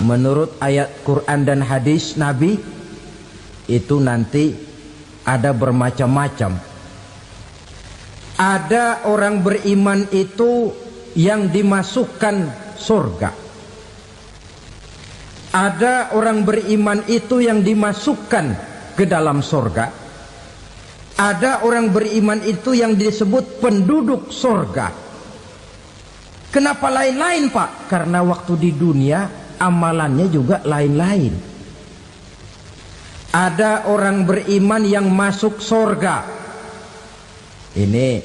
menurut ayat Quran dan hadis Nabi itu nanti ada bermacam-macam. Ada orang beriman itu yang dimasukkan surga. Ada orang beriman itu yang dimasukkan ke dalam surga. Ada orang beriman itu yang disebut penduduk surga. Kenapa lain-lain, Pak? Karena waktu di dunia amalannya juga lain-lain. Ada orang beriman yang masuk surga. Ini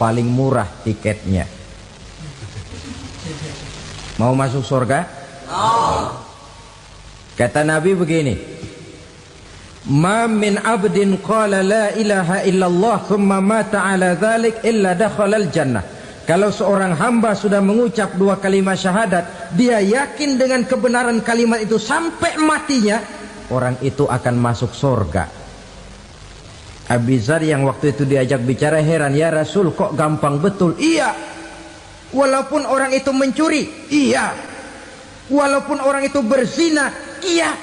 paling murah tiketnya. Mau masuk surga? Kata Nabi begini, ma min abdin qala la ilaha illallah thumma mata ala dhalik illa dakhalal jannah. Kalau seorang hamba sudah mengucap dua kalimat syahadat, dia yakin dengan kebenaran kalimat itu sampai matinya, orang itu akan masuk surga. Abi Dzar yang waktu itu diajak bicara heran, ya Rasul kok gampang betul? Iya. Walaupun orang itu mencuri, iya. Walaupun orang itu berzina, iya.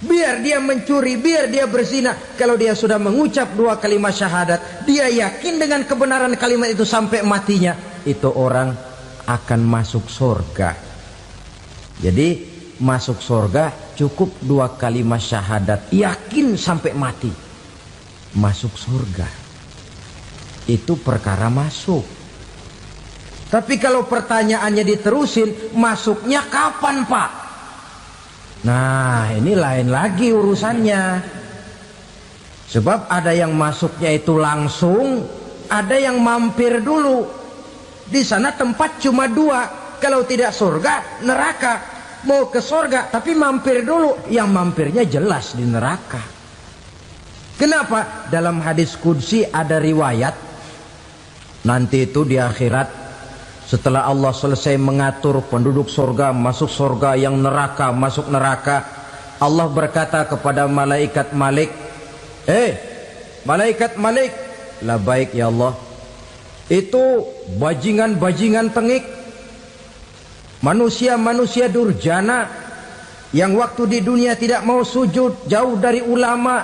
Biar dia mencuri, biar dia berzina, kalau dia sudah mengucap dua kalimat syahadat, dia yakin dengan kebenaran kalimat itu sampai matinya, itu orang akan masuk surga. Jadi masuk surga cukup dua kalimat syahadat, yakin sampai mati, masuk surga. Itu perkara masuk. Tapi kalau pertanyaannya diterusin, masuknya kapan, Pak? Nah, ini lain lagi urusannya. Sebab ada yang masuknya itu langsung, ada yang mampir dulu. Di sana tempat cuma dua, kalau tidak surga, neraka. Mau ke surga tapi mampir dulu, yang mampirnya jelas di neraka. Kenapa? Dalam hadis qudsi ada riwayat, nanti itu di akhirat, setelah Allah selesai mengatur penduduk surga masuk surga, yang neraka masuk neraka, Allah berkata kepada malaikat Malik, malaikat Malik, labaik ya Allah, itu bajingan-bajingan tengik, manusia-manusia durjana yang waktu di dunia tidak mau sujud, jauh dari ulama,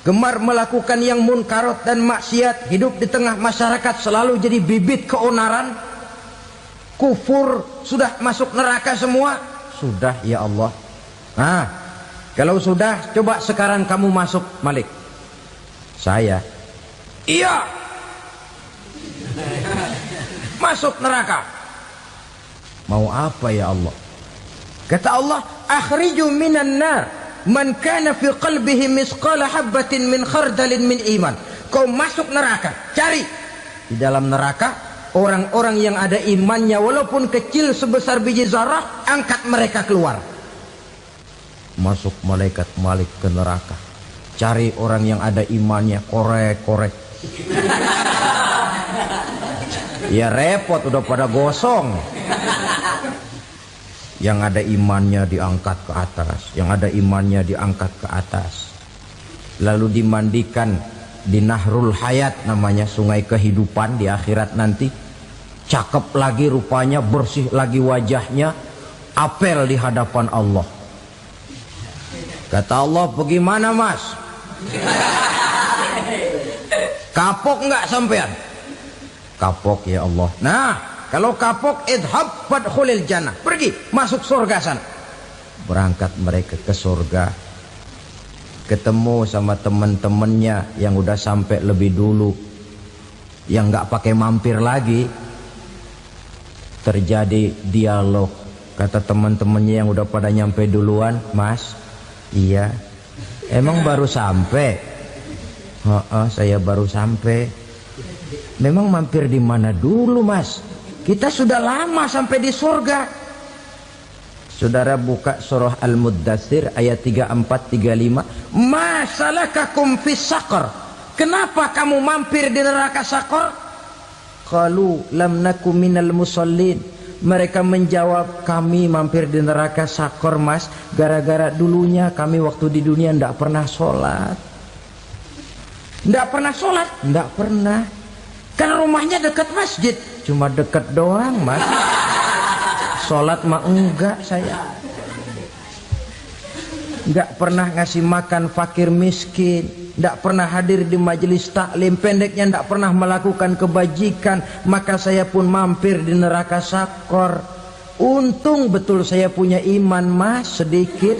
gemar melakukan yang munkarat dan maksiat, hidup di tengah masyarakat selalu jadi bibit keonaran, kufur, sudah masuk neraka semua. Sudah ya Allah. Nah, kalau sudah, coba sekarang kamu masuk, Malik. Saya, iya, masuk neraka. Mau apa ya Allah? Kata Allah, akhriju minan nar man kana fi qalbihi misqala habatin min khardalin min iman. Kau masuk neraka, cari di dalam neraka orang-orang yang ada imannya walaupun kecil sebesar biji zarah, angkat mereka keluar. Masuk malaikat Malik ke neraka, cari orang yang ada imannya, korek-korek. Ya repot, udah pada gosong. Yang ada imannya diangkat ke atas, yang ada imannya diangkat ke atas, lalu dimandikan di Nahrul Hayat, namanya sungai kehidupan di akhirat nanti. Cakep lagi rupanya, bersih lagi wajahnya, apel di hadapan Allah. Kata Allah, bagaimana mas? Kapok nggak sampean? Kapok ya Allah. Nah, kalau kapok, idhab fadkhulil jannah, pergi masuk surga sana. Berangkat mereka ke surga, ketemu sama teman-temannya yang udah sampai lebih dulu, yang nggak pakai mampir lagi. Terjadi dialog. Kata teman-temannya yang udah pada nyampe duluan, mas, iya, emang baru sampai? Saya baru sampai. Memang mampir di mana dulu mas? Kita sudah lama sampai di surga. Saudara buka surah Al-Muddatsir ayat 34-35. Ma salakakum fis saqar? Kenapa kamu mampir di neraka Saqar? Qalu lam naku minal musallin. Mereka menjawab, kami mampir di neraka Saqar mas, gara-gara dulunya kami waktu di dunia tidak pernah sholat. Tidak pernah sholat? Tidak pernah. Kan rumahnya dekat masjid, cuma dekat doang mas. sholat mah enggak saya. Enggak pernah ngasih makan fakir miskin, enggak pernah hadir di majelis taklim, pendeknya enggak pernah melakukan kebajikan, maka saya pun mampir di neraka sakor. Untung betul saya punya iman mas sedikit.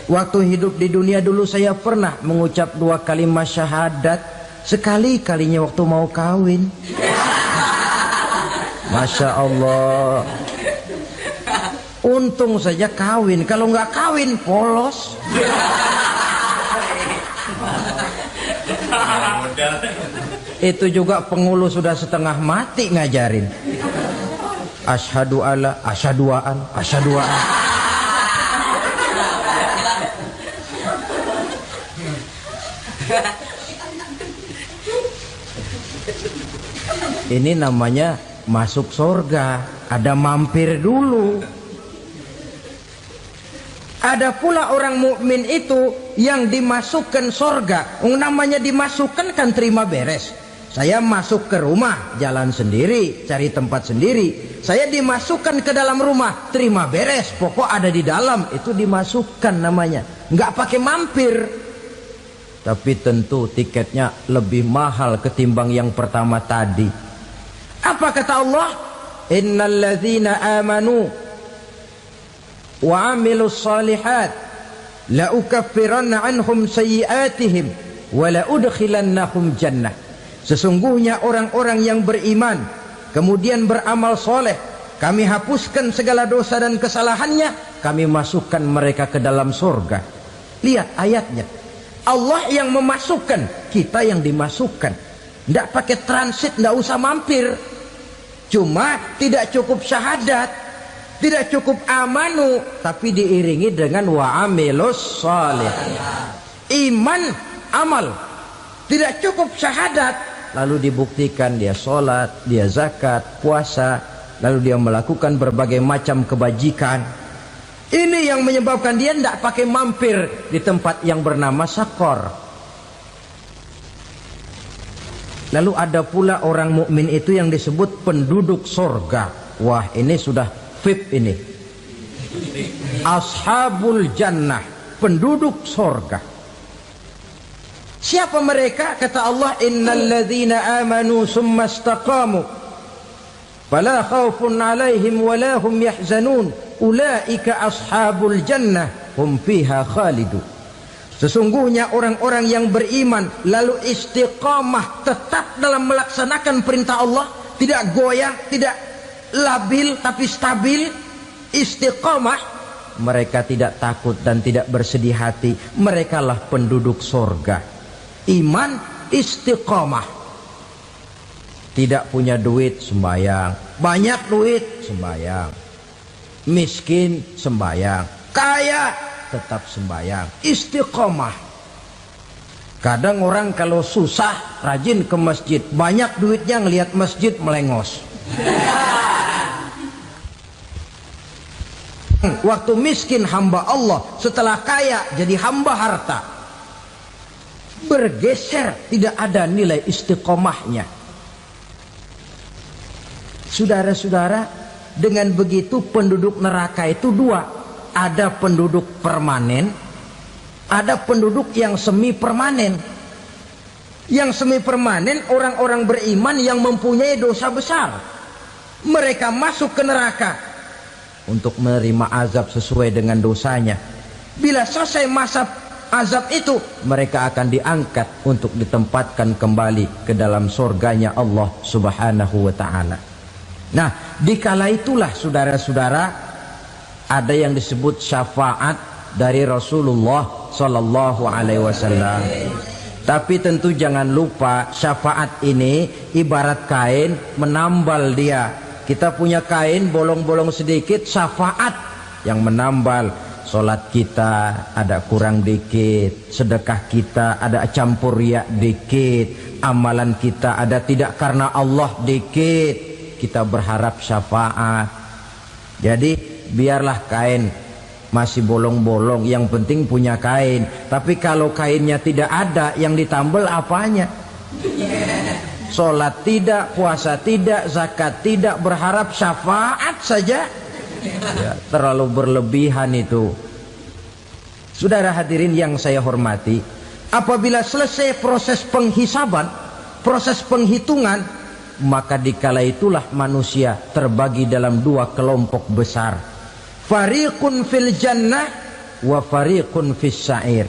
Waktu hidup di dunia dulu saya pernah mengucap 2 kalimat syahadat, sekali-kalinya waktu mau kawin. Masya Allah. Untung saja kawin, kalau nggak kawin polos. Itu juga pengulu sudah setengah mati ngajarin. Asyhadu alla, asyaduaan, asyaduaan. Ini namanya masuk surga, ada mampir dulu. Ada pula orang mukmin itu yang dimasukkan surga. Namanya dimasukkan kan terima beres. Saya masuk ke rumah, jalan sendiri, cari tempat sendiri. Saya dimasukkan ke dalam rumah, terima beres. Pokok ada di dalam, itu dimasukkan namanya. Nggak pakai mampir. Tapi tentu tiketnya lebih mahal ketimbang yang pertama tadi. Apa kata Allah? Innal ladzina amanu wa amilus salihat la ukaffiranna anhum sayyi'atihim wa la udkhilannahum jannah. Sesungguhnya orang-orang yang beriman kemudian beramal soleh, kami hapuskan segala dosa dan kesalahannya, kami masukkan mereka ke dalam surga. Lihat ayatnya, Allah yang memasukkan, kita yang dimasukkan. Tidak pakai transit, tidak usah mampir. Cuma tidak cukup syahadat, tidak cukup amanu, tapi diiringi dengan wa'amilus salih. Iman, amal. Tidak cukup syahadat, lalu dibuktikan dia sholat, dia zakat, puasa, lalu dia melakukan berbagai macam kebajikan. Ini yang menyebabkan dia tidak pakai mampir di tempat yang bernama sakor. Lalu ada pula orang mukmin itu yang disebut penduduk surga. Wah, ini sudah VIP ini. Ashabul jannah, penduduk surga. Siapa mereka? Kata Allah, innal ladzina amanu summa istaqamu fala khaufun 'alaihim wala hum yahzanun ulaika ashabul jannah hum fiha khalidun. Sesungguhnya orang-orang yang beriman lalu istiqamah, tetap dalam melaksanakan perintah Allah, tidak goyah, tidak labil tapi stabil, istiqamah, mereka tidak takut dan tidak bersedih hati. Merekalah penduduk surga. Iman, istiqamah. Tidak punya duit, sembayang. Banyak duit, sembayang. Miskin, sembayang. Kaya, tetap sembayang. Istiqamah. Kadang orang kalau susah rajin ke masjid, banyak duitnya ngelihat masjid melengos. Waktu miskin hamba Allah, setelah kaya jadi hamba harta. Bergeser, tidak ada nilai istiqomahnya. Saudara-saudara, dengan begitu penduduk neraka itu dua. Ada penduduk permanen, ada penduduk yang semi permanen. Yang semi permanen orang-orang beriman yang mempunyai dosa besar. Mereka masuk ke neraka untuk menerima azab sesuai dengan dosanya. Bila selesai masa azab itu, mereka akan diangkat untuk ditempatkan kembali ke dalam surganya Allah Subhanahu wa ta'ala. Nah, dikala itulah saudara-saudara, ada yang disebut syafaat dari Rasulullah Sallallahu Alaihi Wasallam. Tapi tentu jangan lupa, syafaat ini ibarat kain menambal dia. Kita punya kain bolong-bolong sedikit, syafaat yang menambal. Solat kita ada kurang dikit, sedekah kita ada campur riak dikit, amalan kita ada tidak karena Allah dikit, kita berharap syafaat. Jadi biarlah kain masih bolong-bolong, yang penting punya kain. Tapi kalau kainnya tidak ada, yang ditambal apanya? Sholat tidak, puasa tidak, zakat tidak, berharap syafaat saja. Ya, terlalu berlebihan itu. Saudara hadirin yang saya hormati, apabila selesai proses penghisaban, proses penghitungan, maka dikala itulah manusia terbagi dalam dua kelompok besar. Fariqun fil jannah wa fariqun fis sa'ir.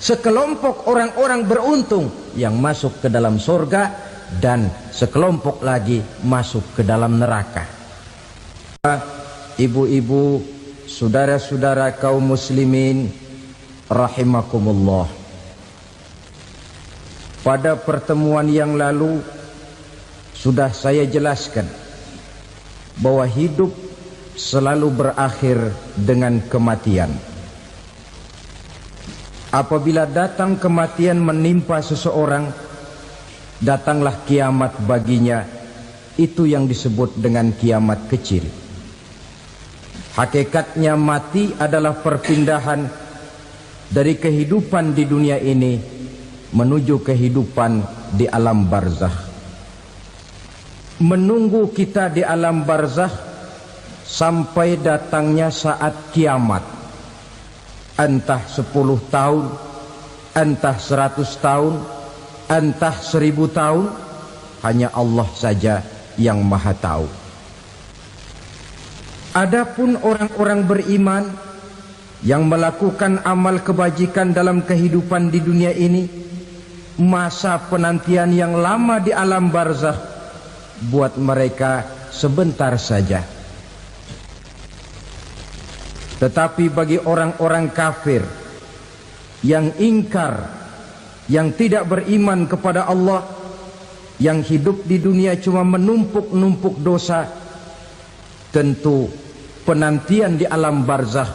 Sekelompok orang-orang beruntung yang masuk ke dalam surga, dan sekelompok lagi masuk ke dalam neraka. Ibu-ibu, saudara-saudara kaum muslimin rahimakumullah. Pada pertemuan yang lalu sudah saya jelaskan bahwa hidup selalu berakhir dengan kematian. Apabila datang kematian menimpa seseorang, datanglah kiamat baginya. Itu yang disebut dengan kiamat kecil. Hakikatnya mati adalah perpindahan dari kehidupan di dunia ini menuju kehidupan di alam barzakh. Menunggu kita di alam barzakh sampai datangnya saat kiamat. Entah 10 tahun, entah 100 tahun, entah 1000 tahun, hanya Allah saja yang maha tahu. Adapun orang-orang beriman yang melakukan amal kebajikan dalam kehidupan di dunia ini, masa penantian yang lama di alam barzakh buat mereka sebentar saja. Tetapi bagi orang-orang kafir yang ingkar, yang tidak beriman kepada Allah, yang hidup di dunia cuma menumpuk-numpuk dosa, tentu penantian di alam barzakh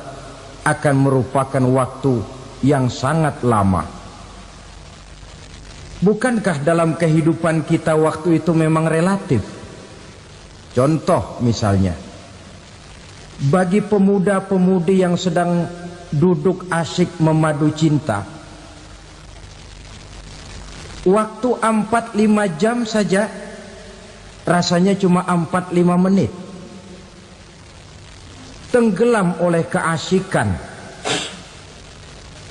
akan merupakan waktu yang sangat lama. Bukankah dalam kehidupan kita waktu itu memang relatif? Contoh misalnya, bagi pemuda-pemudi yang sedang duduk asyik memadu cinta, waktu 4-5 jam saja rasanya cuma 4-5 menit. Tenggelam oleh keasikan.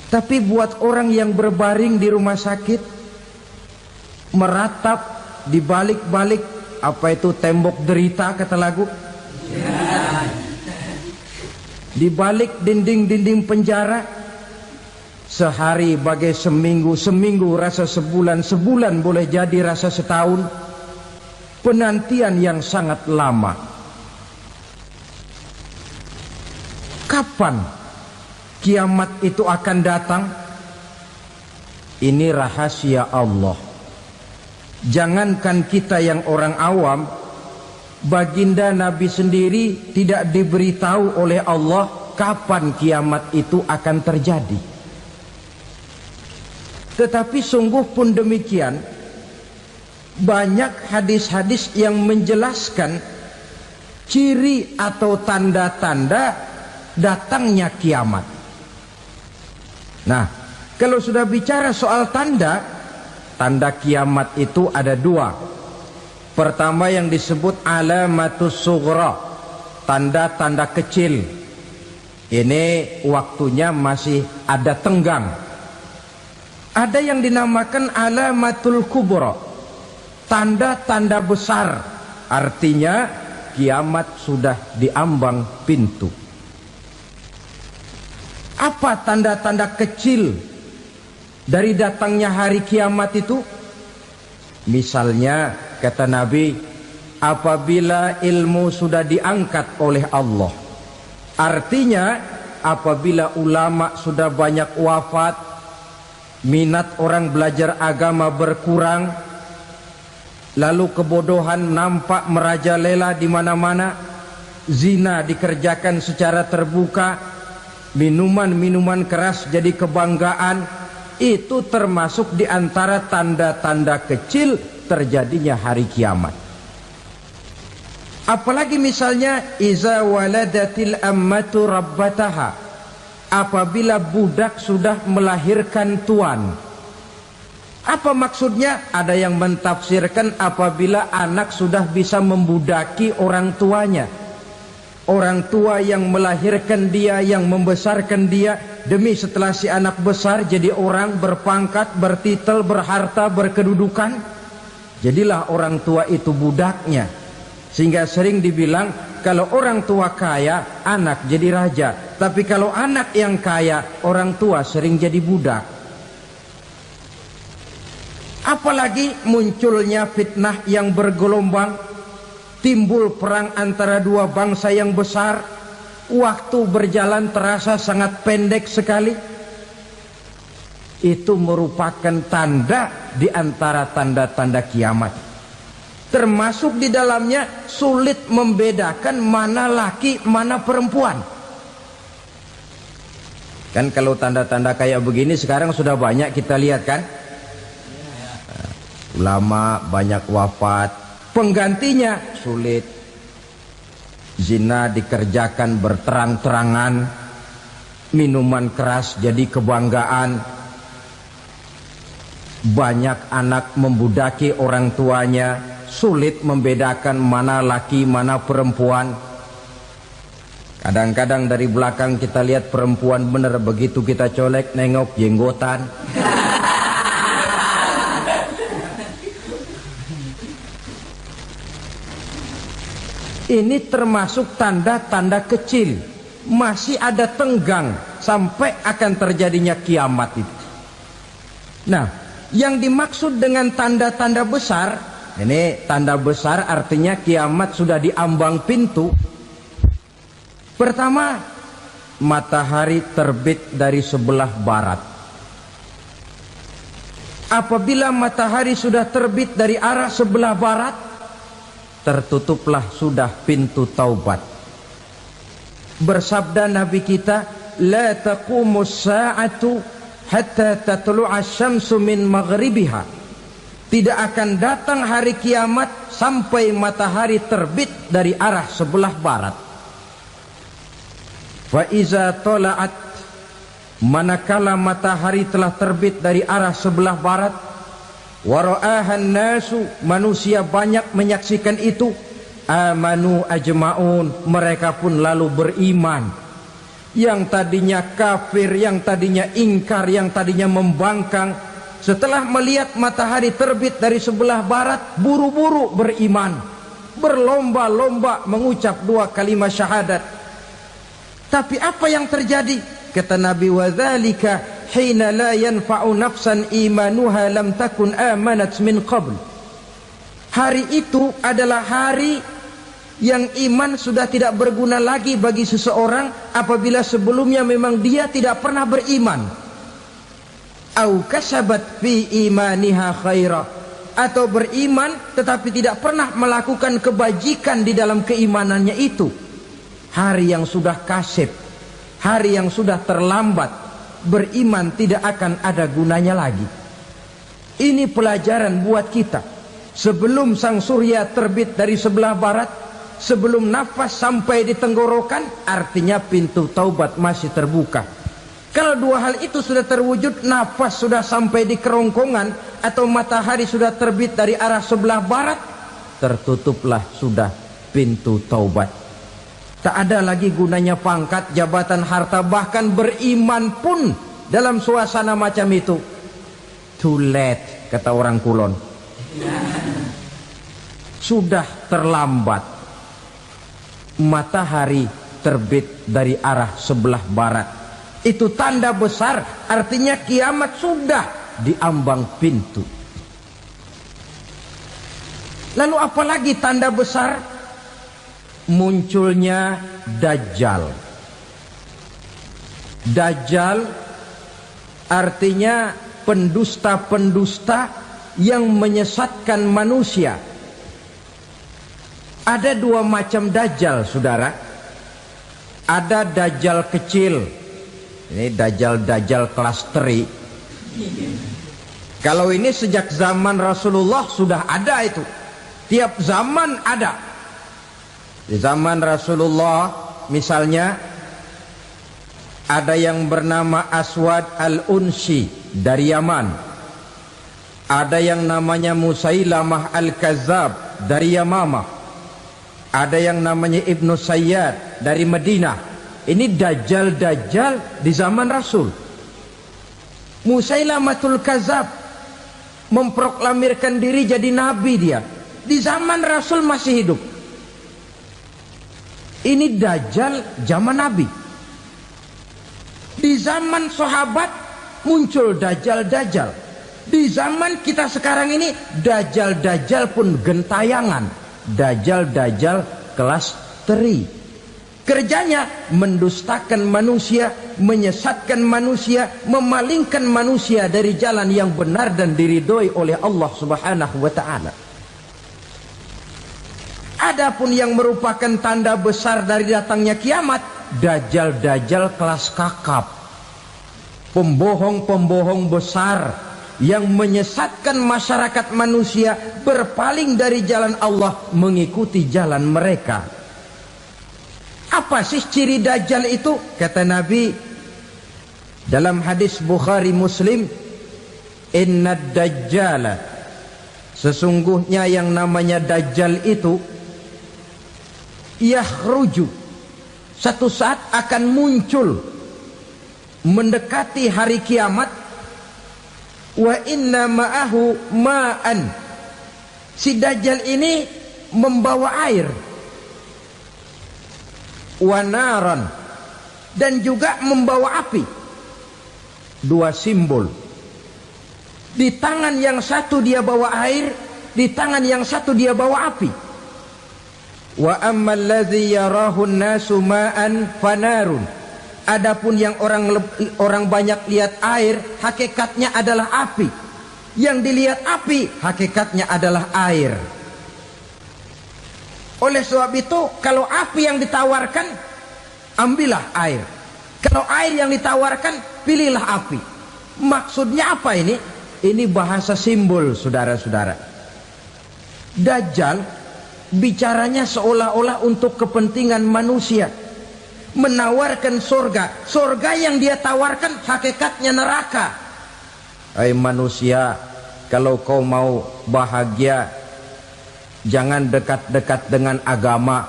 Tapi buat orang yang berbaring di rumah sakit, meratap di balik-balik apa itu tembok derita kata lagu, di balik dinding-dinding penjara, sehari bagai seminggu, seminggu rasa sebulan, sebulan boleh jadi rasa setahun. Penantian yang sangat lama. Kapan kiamat itu akan datang? Ini rahasia Allah. Jangankan kita yang orang awam, baginda Nabi sendiri tidak diberitahu oleh Allah kapan kiamat itu akan terjadi. Tetapi sungguh pun demikian, banyak hadis-hadis yang menjelaskan ciri atau tanda-tanda datangnya kiamat. Nah, kalau sudah bicara soal tanda, tanda kiamat itu ada dua. Pertama yang disebut alamatus sughra, tanda-tanda kecil. Ini waktunya masih ada tenggang. Ada yang dinamakan alamatul kubra, tanda-tanda besar. Artinya kiamat sudah diambang pintu. Apa tanda-tanda kecil dari datangnya hari kiamat itu? Misalnya kata Nabi, apabila ilmu sudah diangkat oleh Allah, artinya apabila ulama sudah banyak wafat, minat orang belajar agama berkurang, lalu kebodohan nampak merajalela di mana-mana, zina dikerjakan secara terbuka, minuman-minuman keras jadi kebanggaan, itu termasuk di antara tanda-tanda kecil terjadinya hari kiamat. Apalagi misalnya iza waladatil ammatu rabbataha, apabila budak sudah melahirkan tuan. Apa maksudnya? Ada yang mentafsirkan apabila anak sudah bisa membudaki orang tuanya. Orang tua yang melahirkan dia, yang membesarkan dia, demi setelah si anak besar jadi orang berpangkat, bertitel, berharta, berkedudukan, jadilah orang tua itu budaknya. Sehingga sering dibilang kalau orang tua kaya, anak jadi raja. Tapi kalau anak yang kaya, orang tua sering jadi budak. Apalagi munculnya fitnah yang bergelombang, timbul perang antara dua bangsa yang besar, waktu berjalan terasa sangat pendek sekali. Itu merupakan tanda di antara tanda-tanda kiamat. Termasuk di dalamnya sulit membedakan mana laki, mana perempuan. Kan kalau tanda-tanda kayak begini sekarang sudah banyak kita lihat kan. Ulama banyak wafat, penggantinya sulit. Zina dikerjakan berterang-terangan, minuman keras jadi kebanggaan. Banyak anak membudaki orang tuanya, sulit membedakan mana laki mana perempuan. Kadang-kadang dari belakang kita lihat perempuan bener, begitu kita colek nengok jenggotan. Ini termasuk tanda-tanda kecil. Masih ada tenggang sampai akan terjadinya kiamat itu. Nah, yang dimaksud dengan tanda-tanda besar, ini tanda besar artinya kiamat sudah diambang pintu. Pertama, matahari terbit dari sebelah barat. Apabila matahari sudah terbit dari arah sebelah barat, tertutuplah sudah pintu taubat. Bersabda Nabi kita, la taqumus sa'atu hatta tatlu'a syamsu min maghribiha. Tidak akan datang hari kiamat sampai matahari terbit dari arah sebelah barat. Fa iza tala'at, manakala matahari telah terbit dari arah sebelah barat, wara'ahan nasu, manusia banyak menyaksikan itu, amanu ajma'un, mereka pun lalu beriman. Yang tadinya kafir, yang tadinya ingkar, yang tadinya membangkang, setelah melihat matahari terbit dari sebelah barat, buru-buru beriman, berlomba-lomba mengucap dua kalimat syahadat. Tapi apa yang terjadi? Kata Nabi, wa dzalika hina la yanfa'u nafsan imanuha lam takun amanat min qabl. Hari itu adalah hari yang iman sudah tidak berguna lagi bagi seseorang apabila sebelumnya memang dia tidak pernah beriman. Au kasabat fi imaniha khaira, atau beriman tetapi tidak pernah melakukan kebajikan di dalam keimanannya itu. Hari yang sudah kasib, hari yang sudah terlambat, beriman tidak akan ada gunanya lagi. Ini pelajaran buat kita. Sebelum sang surya terbit dari sebelah barat, sebelum nafas sampai di tenggorokan, artinya pintu taubat masih terbuka. Kalau dua hal itu sudah terwujud, nafas sudah sampai di kerongkongan atau matahari sudah terbit dari arah sebelah barat, tertutuplah sudah pintu taubat. Tak ada lagi gunanya pangkat, jabatan, harta, bahkan beriman pun dalam suasana macam itu too late, kata orang Kulon. Sudah terlambat. Matahari terbit dari arah sebelah barat. Itu tanda besar, artinya kiamat sudah diambang pintu. Lalu apalagi tanda besar? Munculnya Dajjal. Dajjal artinya pendusta-pendusta yang menyesatkan manusia. Ada dua macam Dajjal, saudara. Ada Dajjal kecil. Ini Dajjal-Dajjal kelas teri. Kalau ini sejak zaman Rasulullah sudah ada itu. Tiap zaman ada. Di zaman Rasulullah misalnya ada yang bernama Aswad al-Unsi dari Yaman. Ada yang namanya Musailamah Al-Kazzab dari Yamamah. Ada yang namanya Ibnu Sayyad dari Madinah. Ini dajjal-dajjal di zaman Rasul. Musailamatul Kazzab memproklamirkan diri jadi nabi dia. Di zaman Rasul masih hidup. Ini dajjal zaman Nabi. Di zaman sahabat muncul dajjal-dajjal. Di zaman kita sekarang ini dajjal-dajjal pun gentayangan. Dajjal-dajjal kelas teri. Kerjanya mendustakan manusia, menyesatkan manusia, memalingkan manusia dari jalan yang benar dan diridhoi oleh Allah Subhanahu wa taala. Adapun yang merupakan tanda besar dari datangnya kiamat, dajjal-dajjal kelas kakap. Pembohong-pembohong besar yang menyesatkan masyarakat manusia berpaling dari jalan Allah mengikuti jalan mereka. Apa sih ciri dajjal itu? Kata Nabi dalam hadis Bukhari Muslim, innad dajjala, sesungguhnya yang namanya dajjal itu yakhruju, satu saat akan muncul mendekati hari kiamat. Wa inna ma'ahu ma'an, si dajjal ini membawa air. Wa naran, dan juga membawa api. Dua simbol. Di tangan yang satu dia bawa air, di tangan yang satu dia bawa api. Wa ammal ladzi yarahu an-nasu ma'an fanarun, adapun yang orang banyak lihat air, hakikatnya adalah api. Yang dilihat api, hakikatnya adalah air. Oleh sebab itu, kalau api yang ditawarkan, ambillah air. Kalau air yang ditawarkan, pilihlah api. Maksudnya apa ini? Ini bahasa simbol, saudara-saudara. Dajjal bicaranya seolah-olah untuk kepentingan manusia. Menawarkan surga. Surga yang dia tawarkan hakikatnya neraka. Hai manusia, kalau kau mau bahagia, jangan dekat-dekat dengan agama.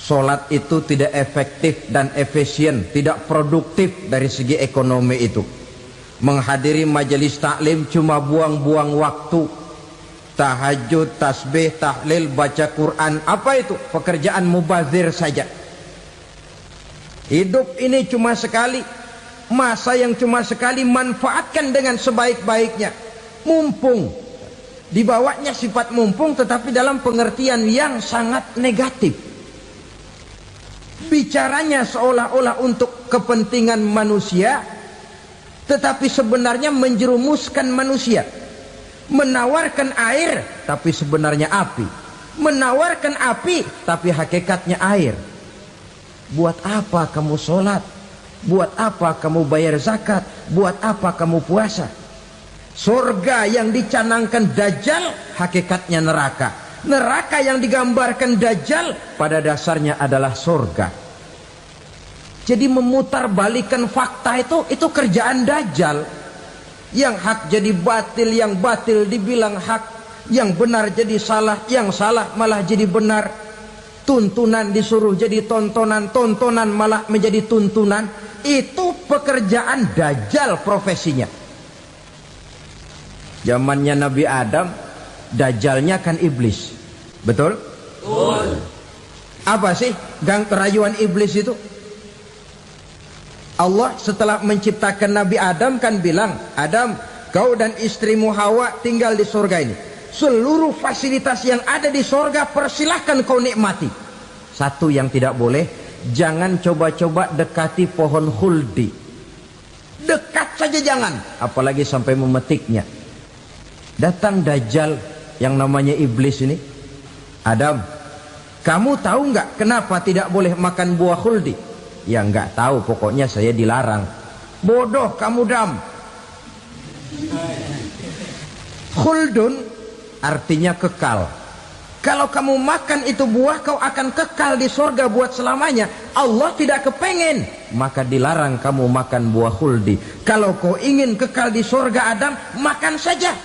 Solat itu tidak efektif dan efisien, tidak produktif dari segi ekonomi itu. Menghadiri majelis taklim cuma buang-buang waktu. Tahajud, tasbih, tahlil, baca Quran, apa itu? Pekerjaan mubazir saja. Hidup ini cuma sekali, masa yang cuma sekali, manfaatkan dengan sebaik-baiknya. Mumpung, dibawanya sifat mumpung tetapi dalam pengertian yang sangat negatif. Bicaranya seolah-olah untuk kepentingan manusia, tetapi sebenarnya menjerumuskan manusia. Menawarkan air, tapi sebenarnya api. Menawarkan api, tapi hakikatnya air. Buat apa kamu sholat? Buat apa kamu bayar zakat? Buat apa kamu puasa? Surga yang dicanangkan dajjal, hakikatnya neraka. Neraka yang digambarkan dajjal, pada dasarnya adalah surga. Jadi memutarbalikan fakta itu kerjaan dajjal. Yang hak jadi batil, yang batil dibilang hak, yang benar jadi salah, yang salah malah jadi benar. Tuntunan disuruh jadi tontonan, tontonan malah menjadi tuntunan. Itu pekerjaan dajjal profesinya. Zamannya Nabi Adam, dajjalnya kan iblis. Betul? Betul. Apa sih gang kerayuan iblis itu? Allah setelah menciptakan Nabi Adam kan bilang, Adam, kau dan istrimu Hawa tinggal di surga ini. Seluruh fasilitas yang ada di surga persilahkan kau nikmati. Satu yang tidak boleh, jangan coba-coba dekati pohon khuldi. Dekat saja jangan, apalagi sampai memetiknya. Datang dajjal yang namanya iblis ini. Adam, kamu tahu nggak kenapa tidak boleh makan buah khuldi? Ya nggak tahu, pokoknya saya dilarang. Bodoh kamu Dam. Khuldun artinya kekal. Kalau kamu makan itu buah, kau akan kekal di surga buat selamanya. Allah tidak kepengen, maka dilarang kamu makan buah khuldi. Kalau kau ingin kekal di surga Adam, makan saja.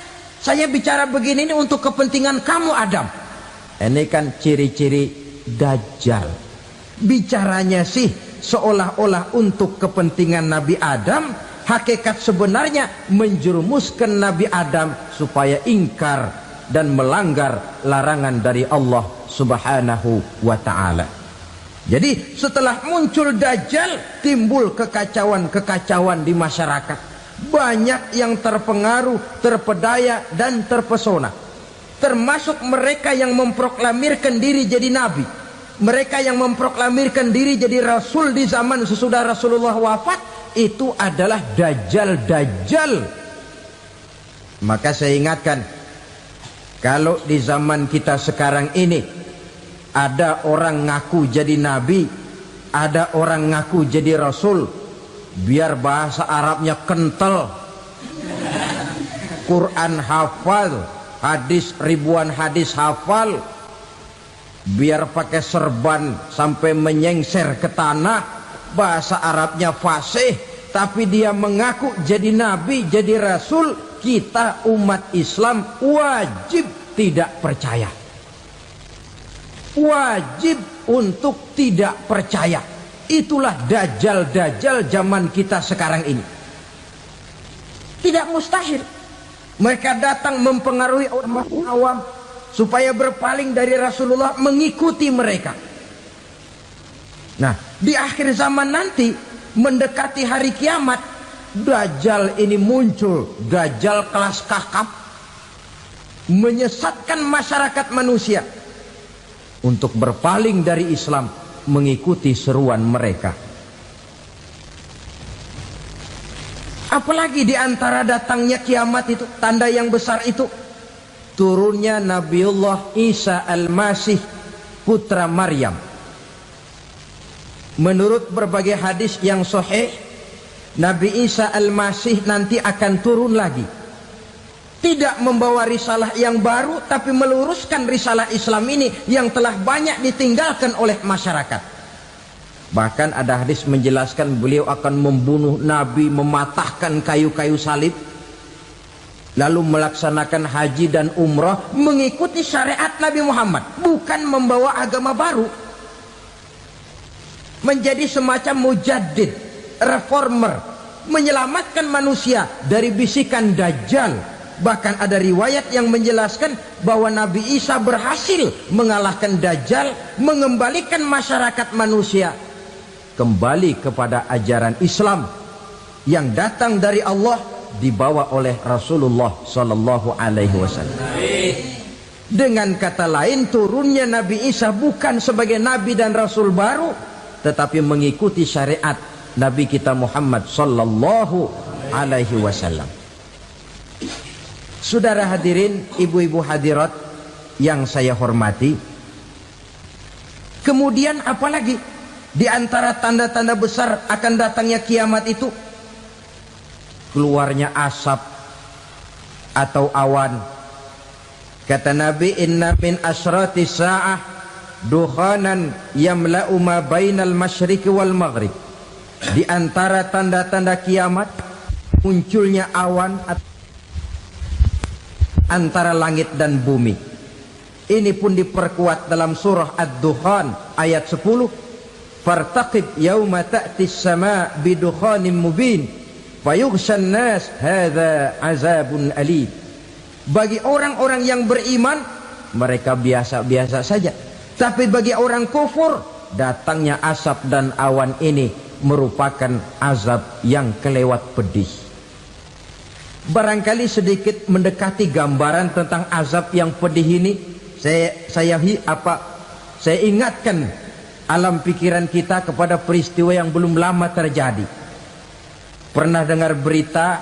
Saya bicara begini ini untuk kepentingan kamu Adam. Ini kan ciri-ciri Dajjal. Bicaranya sih seolah-olah untuk kepentingan Nabi Adam, hakikat sebenarnya menjerumuskan Nabi Adam supaya ingkar dan melanggar larangan dari Allah Subhanahu wa ta'ala. Jadi setelah muncul Dajjal, timbul kekacauan-kekacauan di masyarakat. Banyak yang terpengaruh, terpedaya dan terpesona. Termasuk mereka yang memproklamirkan diri jadi nabi. Mereka yang memproklamirkan diri jadi rasul di zaman sesudah Rasulullah wafat, itu adalah Dajjal-Dajjal. Maka saya ingatkan, kalau di zaman kita sekarang ini ada orang ngaku jadi nabi, ada orang ngaku jadi rasul, biar bahasa Arabnya kental, Quran hafal, hadis ribuan hadis hafal, biar pakai serban sampai menyengser ke tanah, bahasa Arabnya fasih, tapi dia mengaku jadi nabi, jadi rasul, kita umat Islam wajib tidak percaya. Wajib untuk tidak percaya. Itulah Dajjal-Dajjal zaman kita sekarang ini. Tidak mustahil mereka datang mempengaruhi orang awam supaya berpaling dari Rasulullah, mengikuti mereka. Nah, di akhir zaman nanti, mendekati hari kiamat, Dajjal ini muncul. Dajjal kelas kakap, menyesatkan masyarakat manusia untuk berpaling dari Islam, mengikuti seruan mereka. Apalagi di antara datangnya kiamat itu, tanda yang besar itu, turunnya Nabiullah Isa Al-Masih, putra Maryam. Menurut berbagai hadis yang sahih, Nabi Isa Al-Masih nanti akan turun lagi. Tidak membawa risalah yang baru, tapi meluruskan risalah Islam ini yang telah banyak ditinggalkan oleh masyarakat. Bahkan ada hadis menjelaskan beliau akan membunuh Nabi, mematahkan kayu-kayu salib, lalu melaksanakan haji dan umrah mengikuti syariat Nabi Muhammad, bukan membawa agama baru. Menjadi semacam mujaddid, reformer, menyelamatkan manusia dari bisikan Dajjal. Bahkan ada riwayat yang menjelaskan bahwa Nabi Isa berhasil mengalahkan Dajjal, mengembalikan masyarakat manusia kembali kepada ajaran Islam yang datang dari Allah, dibawa oleh Rasulullah Sallallahu Alaihi Wasallam. Dengan kata lain, turunnya Nabi Isa bukan sebagai Nabi dan Rasul baru, tetapi mengikuti syariat Nabi kita Muhammad Sallallahu Alaihi Wasallam. Saudara hadirin, ibu-ibu hadirat yang saya hormati, kemudian apalagi di antara tanda-tanda besar akan datangnya kiamat itu? Keluarnya asap atau awan. Kata Nabi, inna min asyrati sa'ah dukhanan yamla'u ma bainal masyriqi wal maghrib. Di antara tanda-tanda kiamat, munculnya awan antara langit dan bumi. Ini pun diperkuat dalam surah Ad-Dukhan ayat 10. Fartaqib yauma ta'tis sama bidukhanim mubin fayughshan nas hadza azabun alim. Bagi orang-orang yang beriman, mereka biasa-biasa saja. Tapi bagi orang kufur, datangnya asap dan awan ini merupakan azab yang kelewat pedih. Barangkali sedikit mendekati gambaran tentang azab yang pedih ini, saya ingatkan alam pikiran kita kepada peristiwa yang belum lama terjadi. Pernah dengar berita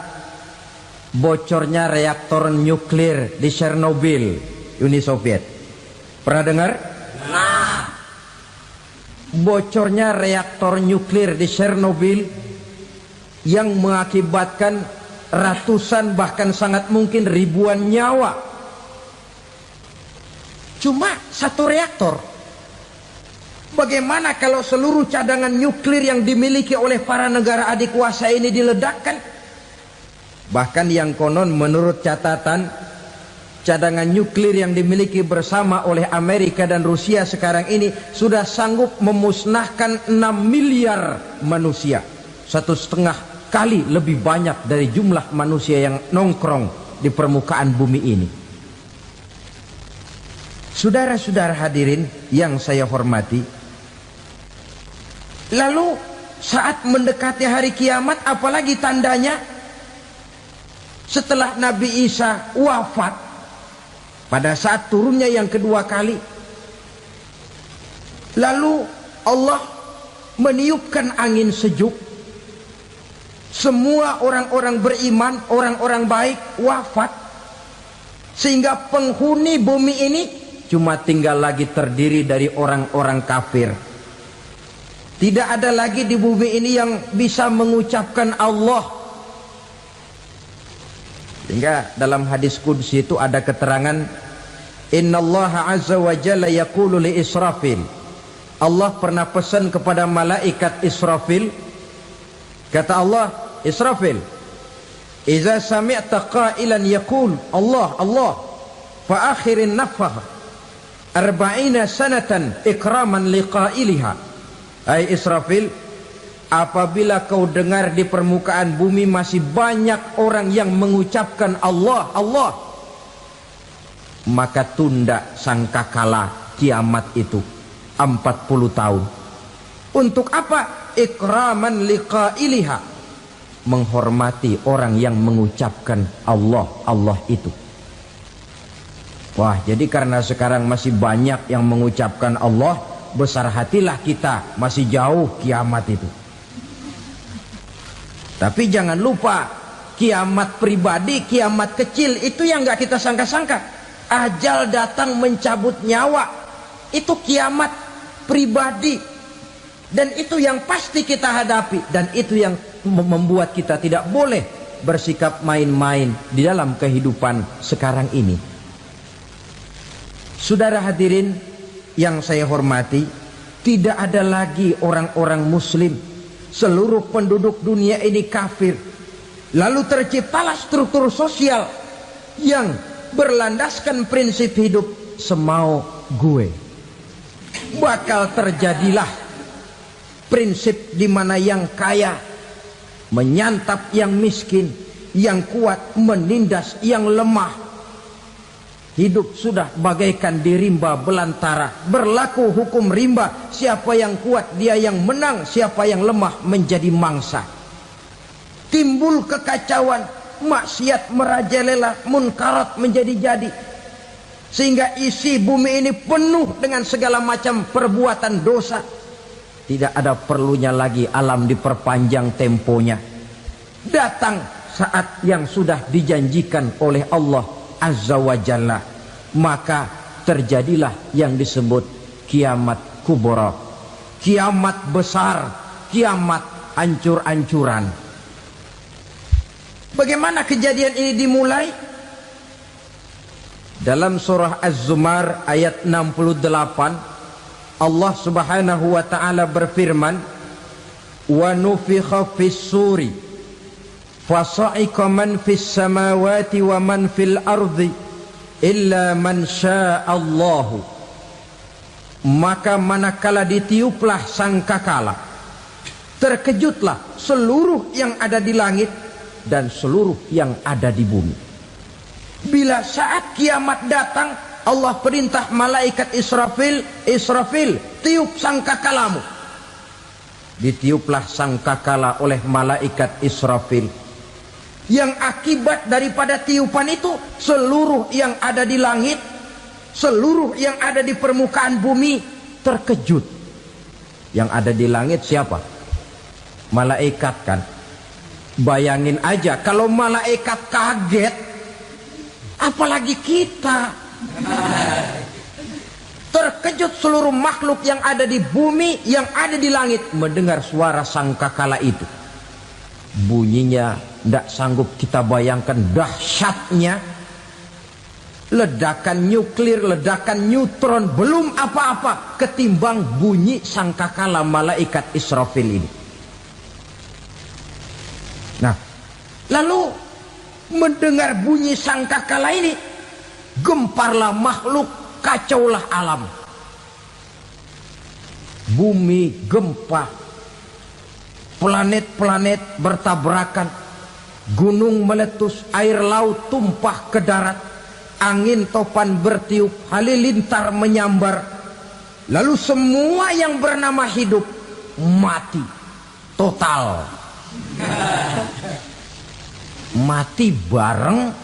bocornya reaktor nuklir di Chernobyl, Uni Soviet? Pernah dengar? Nah, bocornya reaktor nuklir di Chernobyl yang mengakibatkan ratusan bahkan sangat mungkin ribuan nyawa. Cuma satu reaktor. Bagaimana kalau seluruh cadangan nuklir yang dimiliki oleh para negara adik kuasa ini diledakkan? Bahkan yang konon menurut catatan cadangan nuklir yang dimiliki bersama oleh Amerika dan Rusia sekarang ini sudah sanggup memusnahkan 6 miliar manusia, 1,5 kali lebih banyak dari jumlah manusia yang nongkrong di permukaan bumi ini. Saudara-saudara hadirin yang saya hormati, lalu saat mendekati hari kiamat, apalagi tandanya setelah Nabi Isa wafat, pada saat turunnya yang kedua kali, lalu Allah meniupkan angin sejuk, semua orang-orang beriman, orang-orang baik wafat, sehingga penghuni bumi ini cuma tinggal lagi terdiri dari orang-orang kafir. Tidak ada lagi di bumi ini yang bisa mengucapkan Allah. Sehingga dalam hadis qudsi itu ada keterangan, innallaha azza wa jalla yaqulu li Israfil. Allah pernah pesan kepada malaikat Israfil, kata Allah, Israfil, idza sami'ta qailan yaqul Allah Allah fa akhirin nafkhah 40 sanatan ikraman liqailiha. Hai Israfil, apabila kau dengar di permukaan bumi masih banyak orang yang mengucapkan Allah Allah, maka tunda sangkakala kiamat itu 40 tahun. Untuk apa? Ikraman liqailiha, menghormati orang yang mengucapkan Allah Allah itu. Wah, jadi karena sekarang masih banyak yang mengucapkan Allah, besar hatilah kita, masih jauh kiamat itu. Tapi jangan lupa, kiamat pribadi, kiamat kecil itu yang nggak kita sangka-sangka. Ajal datang mencabut nyawa, itu kiamat pribadi, dan itu yang pasti kita hadapi, dan itu yang membuat kita tidak boleh bersikap main-main di dalam kehidupan sekarang ini. Saudara hadirin yang saya hormati, tidak ada lagi orang-orang muslim. Seluruh penduduk dunia ini kafir. Lalu terciptalah struktur sosial yang berlandaskan prinsip hidup semau gue. Bakal terjadilah prinsip di mana yang kaya menyantap yang miskin, yang kuat menindas yang lemah. Hidup sudah bagaikan di rimba belantara, berlaku hukum rimba, siapa yang kuat dia yang menang, siapa yang lemah menjadi mangsa. Timbul kekacauan, maksiat merajalela, munkarat menjadi-jadi, sehingga isi bumi ini penuh dengan segala macam perbuatan dosa. Tidak ada perlunya lagi alam diperpanjang temponya. Datang saat yang sudah dijanjikan oleh Allah Azza wa Jalla, maka terjadilah yang disebut kiamat kubra, kiamat besar, kiamat ancur-ancuran. Bagaimana kejadian ini dimulai? Dalam surah Az-Zumar ayat 68, Allah Subhanahu wa taala berfirman, wa nufikha fis suri fasa'iqa man fis samawati wa man fil ardi illa man sya'allahu. Maka manakala ditiuplah sangkakala, terkejutlah seluruh yang ada di langit dan seluruh yang ada di bumi. Bila saat kiamat datang, Allah perintah malaikat Israfil, Israfil, tiup sangkakalamu. Ditiuplah sangkakala oleh malaikat Israfil. Yang akibat daripada tiupan itu, seluruh yang ada di langit, seluruh yang ada di permukaan bumi terkejut. Yang ada di langit siapa? Malaikat kan. Bayangin aja kalau malaikat kaget, apalagi kita. Terkejut seluruh makhluk yang ada di bumi, yang ada di langit mendengar suara sangkakala itu. Bunyinya tidak sanggup kita bayangkan dahsyatnya. Ledakan nuklir, ledakan neutron, belum apa-apa ketimbang bunyi sangkakala malaikat Israfil ini. Nah, lalu mendengar bunyi sangkakala ini, gemparlah makhluk, kacaulah alam. Bumi gempa, planet-planet bertabrakan, gunung meletus, air laut tumpah ke darat, angin topan bertiup, halilintar menyambar. Lalu semua yang bernama hidup mati total. Mati bareng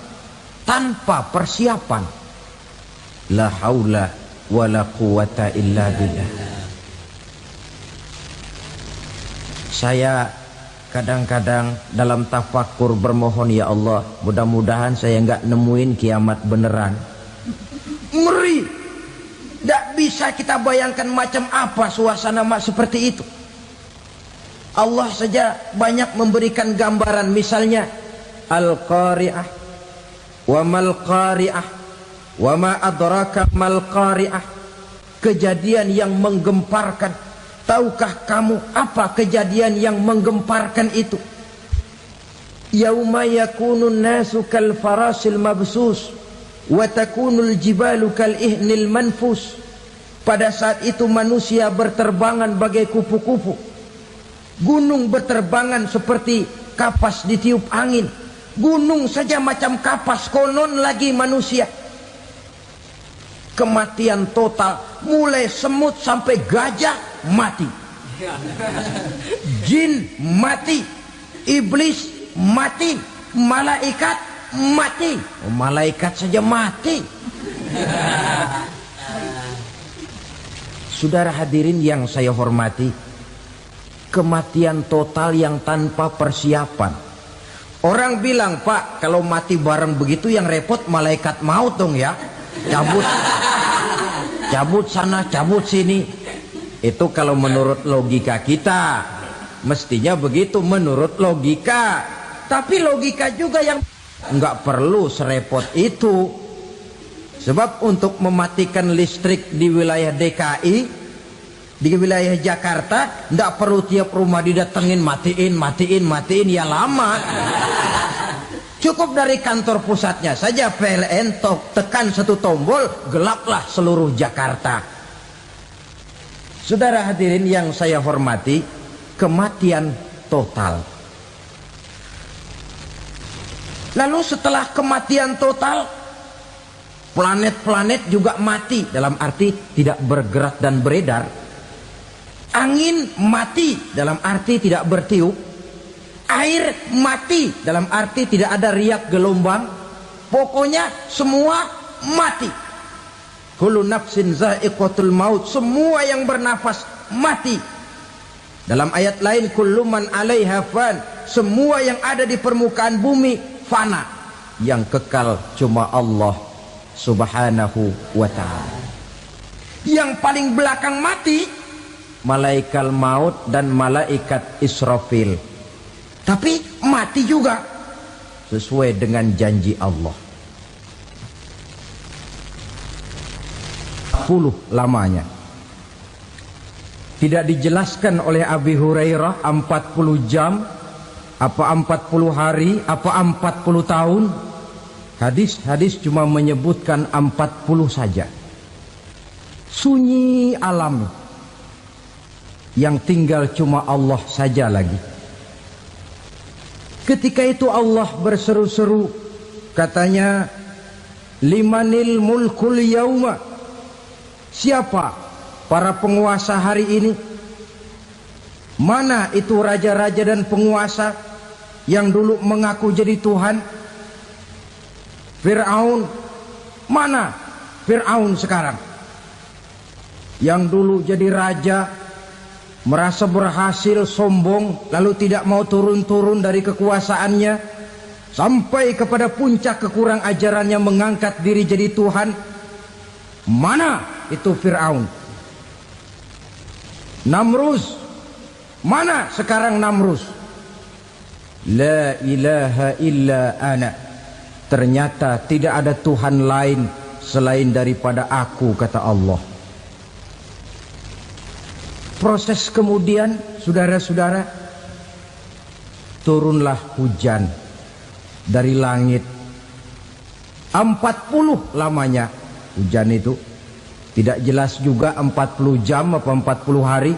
tanpa persiapan. La haula wala quwata illa billah. Saya kadang-kadang dalam tafakur bermohon, ya Allah, mudah-mudahan saya nggak nemuin kiamat beneran. Ngeri. Tidak bisa kita bayangkan macam apa suasana seperti itu. Allah saja banyak memberikan gambaran, misalnya Al-Qari'ah, wa mal qari'ah, wa ma adraka mal qari'ah. Kejadian yang menggemparkan. Tahukah kamu apa kejadian yang menggemparkan itu? Yauma yakunun nasu kal farasil mabsus wa takunul jibalu kal ihnil manfus. Pada saat itu manusia berterbangan bagai kupu-kupu. Gunung berterbangan seperti kapas ditiup angin. Gunung saja macam kapas, konon lagi manusia. Kematian total, mulai semut sampai gajah mati, jin mati, iblis mati, malaikat mati. Oh, malaikat saja mati. Saudara hadirin yang saya hormati, kematian total yang tanpa persiapan. Orang bilang, Pak, kalau mati bareng begitu yang repot malaikat maut dong ya. Cabut sana, cabut sini. Itu kalau menurut logika kita, mestinya begitu menurut logika. Tapi logika juga yang nggak perlu serepot itu. Sebab untuk mematikan listrik di wilayah DKI, di wilayah Jakarta, nggak perlu tiap rumah didatengin, matiin, ya lama. Cukup dari kantor pusatnya saja PLN, tekan satu tombol, gelaplah seluruh Jakarta. Saudara hadirin yang saya hormati, kematian total. Lalu setelah kematian total, planet-planet juga mati, dalam arti tidak bergerak dan beredar. Angin mati, dalam arti tidak bertiup. Air mati, dalam arti tidak ada riak gelombang. Pokoknya semua mati. Kullu nafsin za'iqatul maut. Semua yang bernafas mati. Dalam ayat lain, kullu man 'alaiha fan. Semua yang ada di permukaan bumi fana. Yang kekal cuma Allah Subhanahu wa ta'ala. Yang paling belakang mati malaikat maut dan malaikat Israfil. Tapi mati juga sesuai dengan janji Allah. 10 lamanya. Tidak dijelaskan oleh Abi Hurairah 40 jam, apa 40 hari, apa 40 tahun. Hadis-hadis cuma menyebutkan 40 saja. Sunyi alam, yang tinggal cuma Allah saja lagi. Ketika itu Allah berseru-seru, katanya, limanil mulkul yauma. Siapa para penguasa hari ini? Mana itu raja-raja dan penguasa yang dulu mengaku jadi Tuhan? Fir'aun. Mana Fir'aun sekarang? Yang dulu jadi raja, merasa berhasil, sombong, lalu tidak mau turun-turun dari kekuasaannya, sampai kepada puncak kekurang ajarannya mengangkat diri jadi Tuhan. Mana itu Fir'aun? Namrus. Mana sekarang Namrus? La ilaha illa ana. Ternyata tidak ada Tuhan lain selain daripada aku, kata Allah. Proses kemudian, saudara-saudara, turunlah hujan dari langit. 40 lamanya hujan itu. Tidak jelas juga 40 jam apa 40 hari.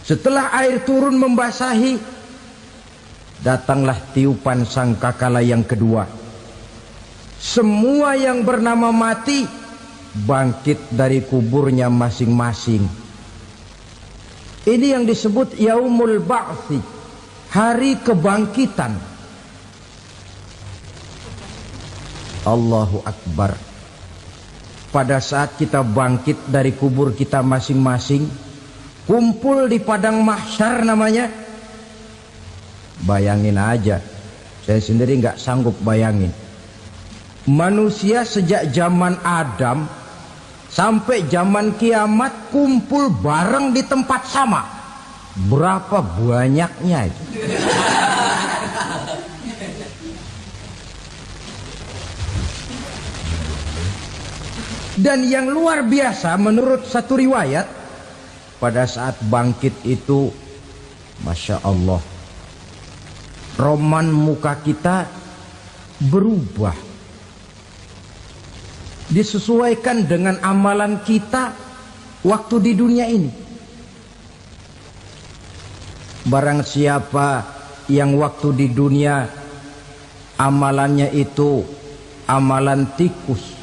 Setelah air turun membasahi, datanglah tiupan sangkakala yang kedua. Semua yang bernama mati bangkit dari kuburnya masing-masing. Ini yang disebut Yaumul Ba'thi, hari kebangkitan. Allahu Akbar. Pada saat kita bangkit dari kubur kita masing-masing, kumpul di padang mahsyar namanya. Bayangin aja, saya sendiri nggak sanggup bayangin. Manusia sejak zaman Adam sampai zaman kiamat kumpul bareng di tempat sama. Berapa banyaknya itu? Dan yang luar biasa menurut satu riwayat, pada saat bangkit itu, Masya Allah, roman muka kita berubah, disesuaikan dengan amalan kita waktu di dunia ini. Barang siapa yang waktu di dunia amalannya itu amalan tikus,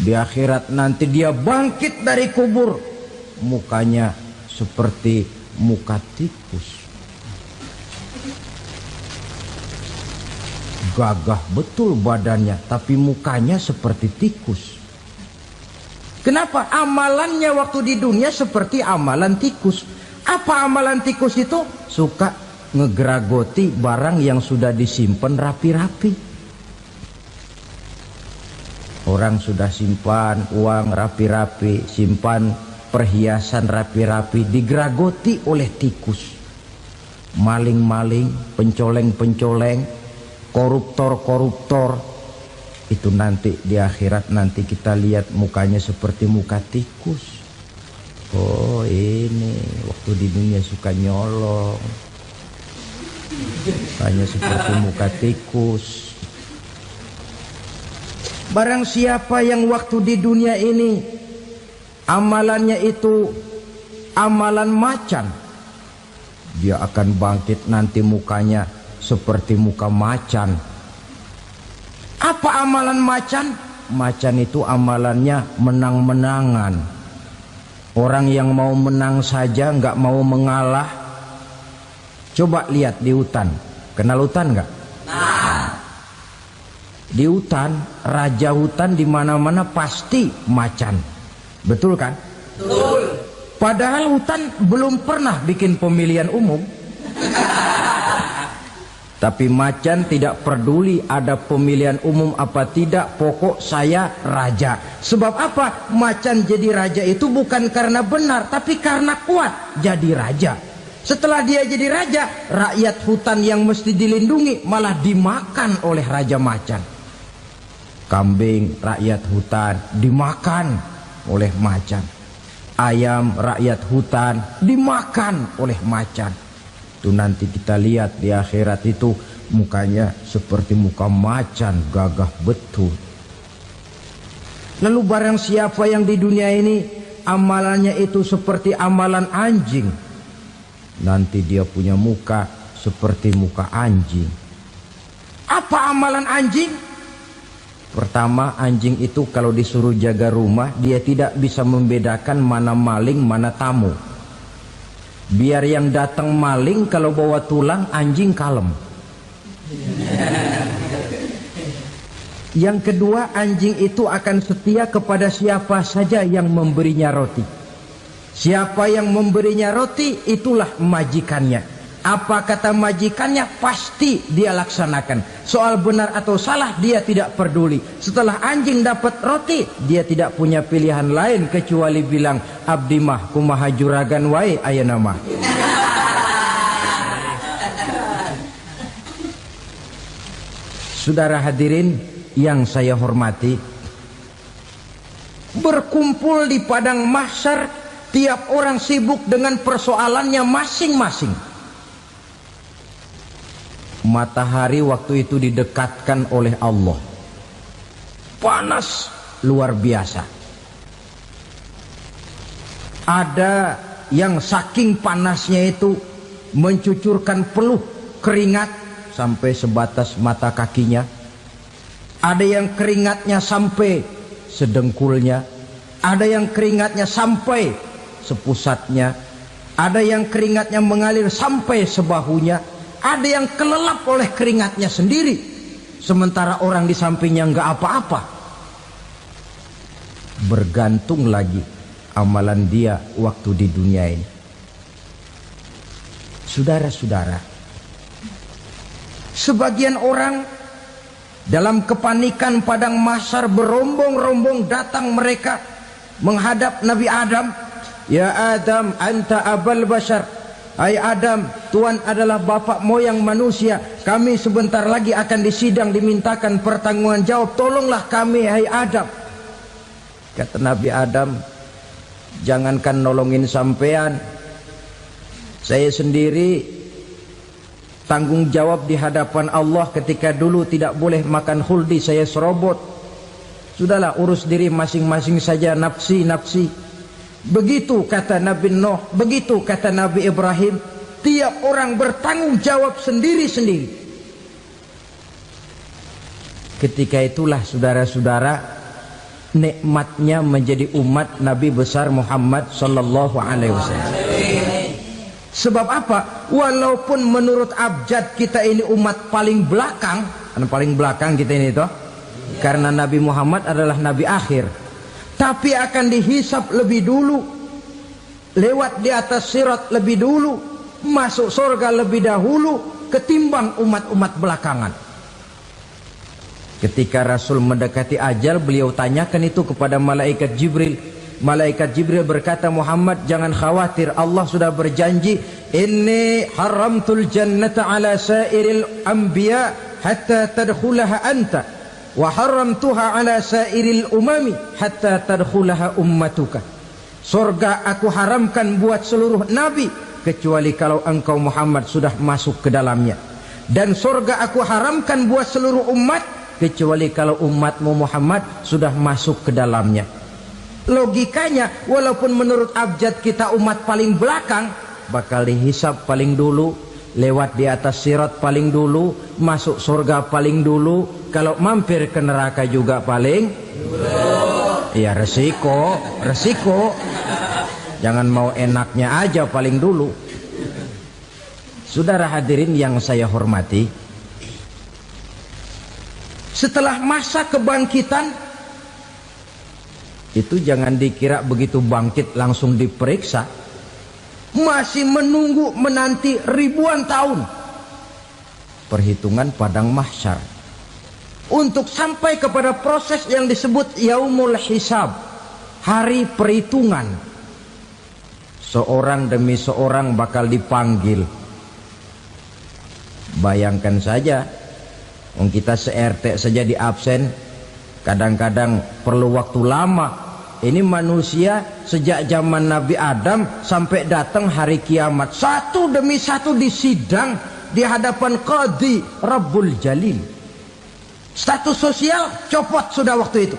di akhirat nanti dia bangkit dari kubur, mukanya seperti muka tikus. Gagah betul badannya, tapi mukanya seperti tikus. Kenapa? Amalannya waktu di dunia seperti amalan tikus. Apa amalan tikus itu? Suka ngegeragoti barang yang sudah disimpan rapi-rapi. Orang sudah simpan uang rapi-rapi, simpan perhiasan rapi-rapi, digeragoti oleh tikus. Maling-maling, pencoleng-pencoleng, koruptor-koruptor, itu nanti di akhirat nanti kita lihat mukanya seperti muka tikus. Oh, ini waktu di dunia suka nyolong, mukanya seperti muka tikus. Barang siapa yang waktu di dunia ini amalannya itu amalan macan, dia akan bangkit nanti mukanya seperti muka macan. Apa amalan macan? Macan itu amalannya menang-menangan. Orang yang mau menang saja nggak mau mengalah. Coba lihat di hutan. Kenal hutan nggak? Di hutan, raja hutan di mana-mana pasti macan. Betul kan? Betul. Padahal hutan belum pernah bikin pemilihan umum. Tapi macan tidak peduli ada pemilihan umum apa tidak, pokok saya raja. Sebab apa? Macan jadi raja itu bukan karena benar, tapi karena kuat jadi raja. Setelah dia jadi raja, rakyat hutan yang mesti dilindungi malah dimakan oleh raja macan. Kambing rakyat hutan dimakan oleh macan. Ayam rakyat hutan dimakan oleh macan. Itu nanti kita lihat di akhirat itu mukanya seperti muka macan, gagah betul. Lalu barang siapa yang di dunia ini amalannya itu seperti amalan anjing, nanti dia punya muka seperti muka anjing. Apa amalan anjing? Pertama, anjing itu kalau disuruh jaga rumah, dia tidak bisa membedakan mana maling, mana tamu. Biar yang datang maling, kalau bawa tulang, anjing kalem. Yang kedua, anjing itu akan setia kepada siapa saja yang memberinya roti. Siapa yang memberinya roti, itulah majikannya. Apa kata majikannya pasti dia laksanakan. Soal benar atau salah dia tidak peduli. Setelah anjing dapat roti, dia tidak punya pilihan lain kecuali bilang, abdi mah kumaha juragan wae ayeuna mah. Saudara hadirin yang saya hormati, berkumpul di padang mahsyar, tiap orang sibuk dengan persoalannya masing-masing. Matahari waktu itu didekatkan oleh Allah, panas luar biasa. Ada yang saking panasnya itu mencucurkan peluh keringat sampai sebatas mata kakinya. Ada yang keringatnya sampai sedengkulnya, ada yang keringatnya sampai sepusatnya, ada yang keringatnya mengalir sampai sebahunya, ada yang kelelap oleh keringatnya sendiri, sementara orang di sampingnya nggak apa-apa. Bergantung lagi amalan dia waktu di dunia ini. Saudara-saudara, sebagian orang dalam kepanikan padang mahsyar berombong-rombong datang mereka menghadap Nabi Adam. Ya Adam, anta abal bashar. Hai Adam, Tuhan adalah bapak moyang manusia. Kami sebentar lagi akan disidang, dimintakan pertanggungan jawab. Tolonglah kami, hai Adam. Kata Nabi Adam, jangankan nolongin sampean, saya sendiri tanggung jawab di hadapan Allah ketika dulu tidak boleh makan khuldi, saya serobot. Sudahlah, urus diri masing-masing saja, nafsi. Begitu kata Nabi Nuh, begitu kata Nabi Ibrahim. Tiap orang bertanggung jawab sendiri-sendiri. Ketika itulah saudara-saudara, nikmatnya menjadi umat Nabi besar Muhammad sallallahu alaihi wasallam. Sebab apa? Walaupun menurut abjad kita ini umat paling belakang, paling belakang kita ini toh, karena Nabi Muhammad adalah Nabi akhir, tapi akan dihisap lebih dulu, lewat di atas sirat lebih dulu, masuk surga lebih dahulu ketimbang umat-umat belakangan. Ketika Rasul mendekati ajal, beliau tanyakan itu kepada malaikat Jibril. Malaikat Jibril berkata, Muhammad jangan khawatir, Allah sudah berjanji, inni haramtul jannata ala sairil anbiya hatta tadkhulaha anta wa haramtuha ala sairil umami hatta tadkhulaha ummatuka. Surga aku haramkan buat seluruh nabi kecuali kalau engkau Muhammad sudah masuk ke dalamnya, dan surga aku haramkan buat seluruh umat kecuali kalau umatmu Muhammad sudah masuk ke dalamnya. Logikanya, walaupun menurut abjad kita umat paling belakang, bakal dihisap paling dulu, lewat di atas sirat paling dulu, masuk surga paling dulu, kalau mampir ke neraka juga paling dulu. Ya resiko. Jangan mau enaknya aja paling dulu. Saudara hadirin yang saya hormati, setelah masa kebangkitan itu jangan dikira begitu bangkit langsung diperiksa. Masih menunggu menanti ribuan tahun perhitungan padang mahsyar untuk sampai kepada proses yang disebut yaumul hisab, hari perhitungan. Seorang demi seorang bakal dipanggil. Bayangkan saja, kita se-RT saja di absen, kadang-kadang perlu waktu lama. Ini manusia sejak zaman Nabi Adam sampai datang hari kiamat, satu demi satu disidang di hadapan Qadhi Rabbul Jalil. Status sosial copot sudah waktu itu.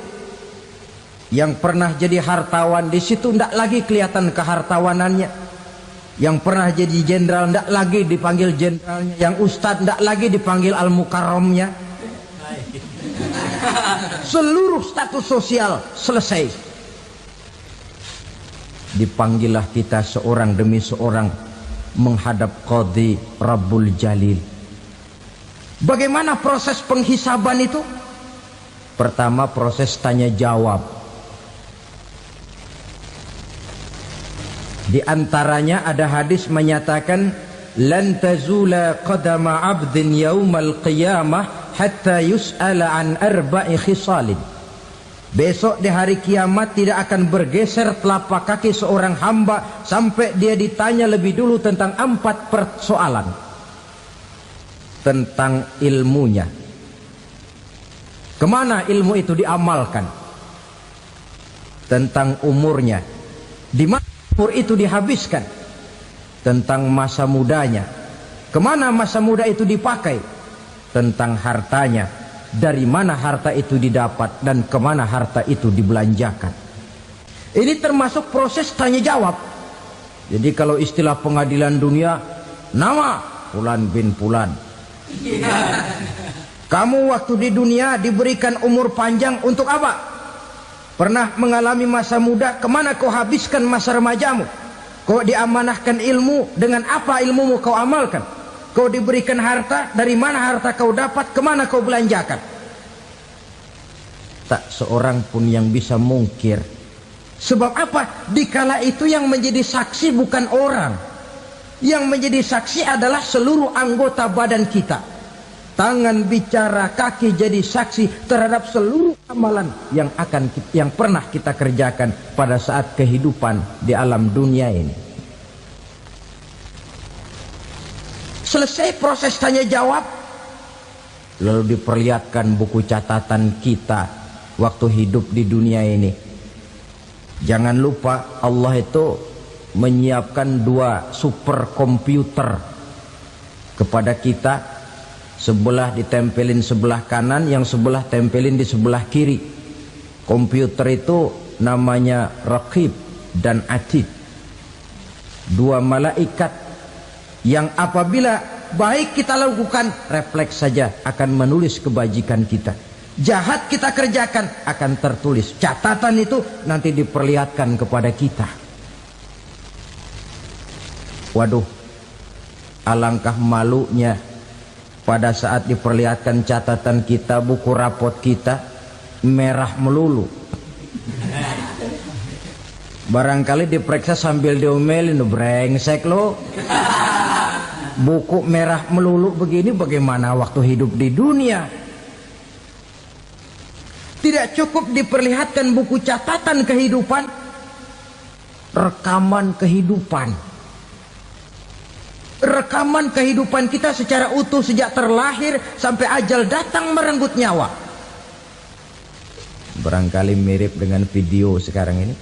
Yang pernah jadi hartawan di situ tidak lagi kelihatan kehartawanannya. Yang pernah jadi jenderal tidak lagi dipanggil jenderalnya. Yang ustadz tidak lagi dipanggil al-mukarramnya. Seluruh status sosial selesai. Dipanggillah kita seorang demi seorang menghadap Qadhi Rabbul Jalil. Bagaimana proses penghisaban itu? Pertama, proses tanya jawab. Di antaranya ada hadis menyatakan, lan tazula qadama 'abdin yaumal qiyamah hatta yus'ala an arba'i khisalin. Besok di hari kiamat tidak akan bergeser telapak kaki seorang hamba sampai dia ditanya lebih dulu tentang 4 persoalan. Tentang ilmunya, kemana ilmu itu diamalkan. Tentang umurnya, di mana umur itu dihabiskan. Tentang masa mudanya, kemana masa muda itu dipakai. tentang hartanya, dari mana harta itu didapat dan kemana harta itu dibelanjakan. Ini termasuk proses tanya jawab. Jadi kalau istilah pengadilan dunia, nama Fulan bin Fulan. Kamu waktu di dunia diberikan umur panjang untuk apa? Pernah mengalami masa muda, kemana kau habiskan masa remajamu? Kau diamanahkan ilmu, dengan apa ilmumu kau amalkan? Kau diberikan harta, dari mana harta kau dapat, kemana kau belanjakan? Tak seorang pun yang bisa mungkir. Sebab apa? Dikala itu yang menjadi saksi bukan orang. Yang menjadi saksi adalah seluruh anggota badan kita. Tangan bicara, kaki jadi saksi terhadap seluruh amalan yang pernah kita kerjakan pada saat kehidupan di alam dunia ini. Selesai proses tanya jawab, lalu diperlihatkan buku catatan kita waktu hidup di dunia ini. Jangan lupa Allah itu menyiapkan 2 superkomputer kepada kita. Sebelah ditempelin sebelah kanan, yang sebelah tempelin di sebelah kiri. Komputer itu namanya Raqib dan Atid. 2 malaikat yang apabila baik kita lakukan, refleks saja akan menulis kebajikan kita. Jahat kita kerjakan, akan tertulis. Catatan itu nanti diperlihatkan kepada kita. Waduh, alangkah malunya pada saat diperlihatkan catatan kita, buku rapot kita merah melulu. Barangkali diperiksa sambil diomelin, brengsek lo. Buku merah melulu begini, bagaimana waktu hidup di dunia? Tidak cukup diperlihatkan buku catatan kehidupan, rekaman kehidupan. Rekaman kehidupan kita secara utuh sejak terlahir sampai ajal datang merenggut nyawa. Barangkali mirip dengan video sekarang ini,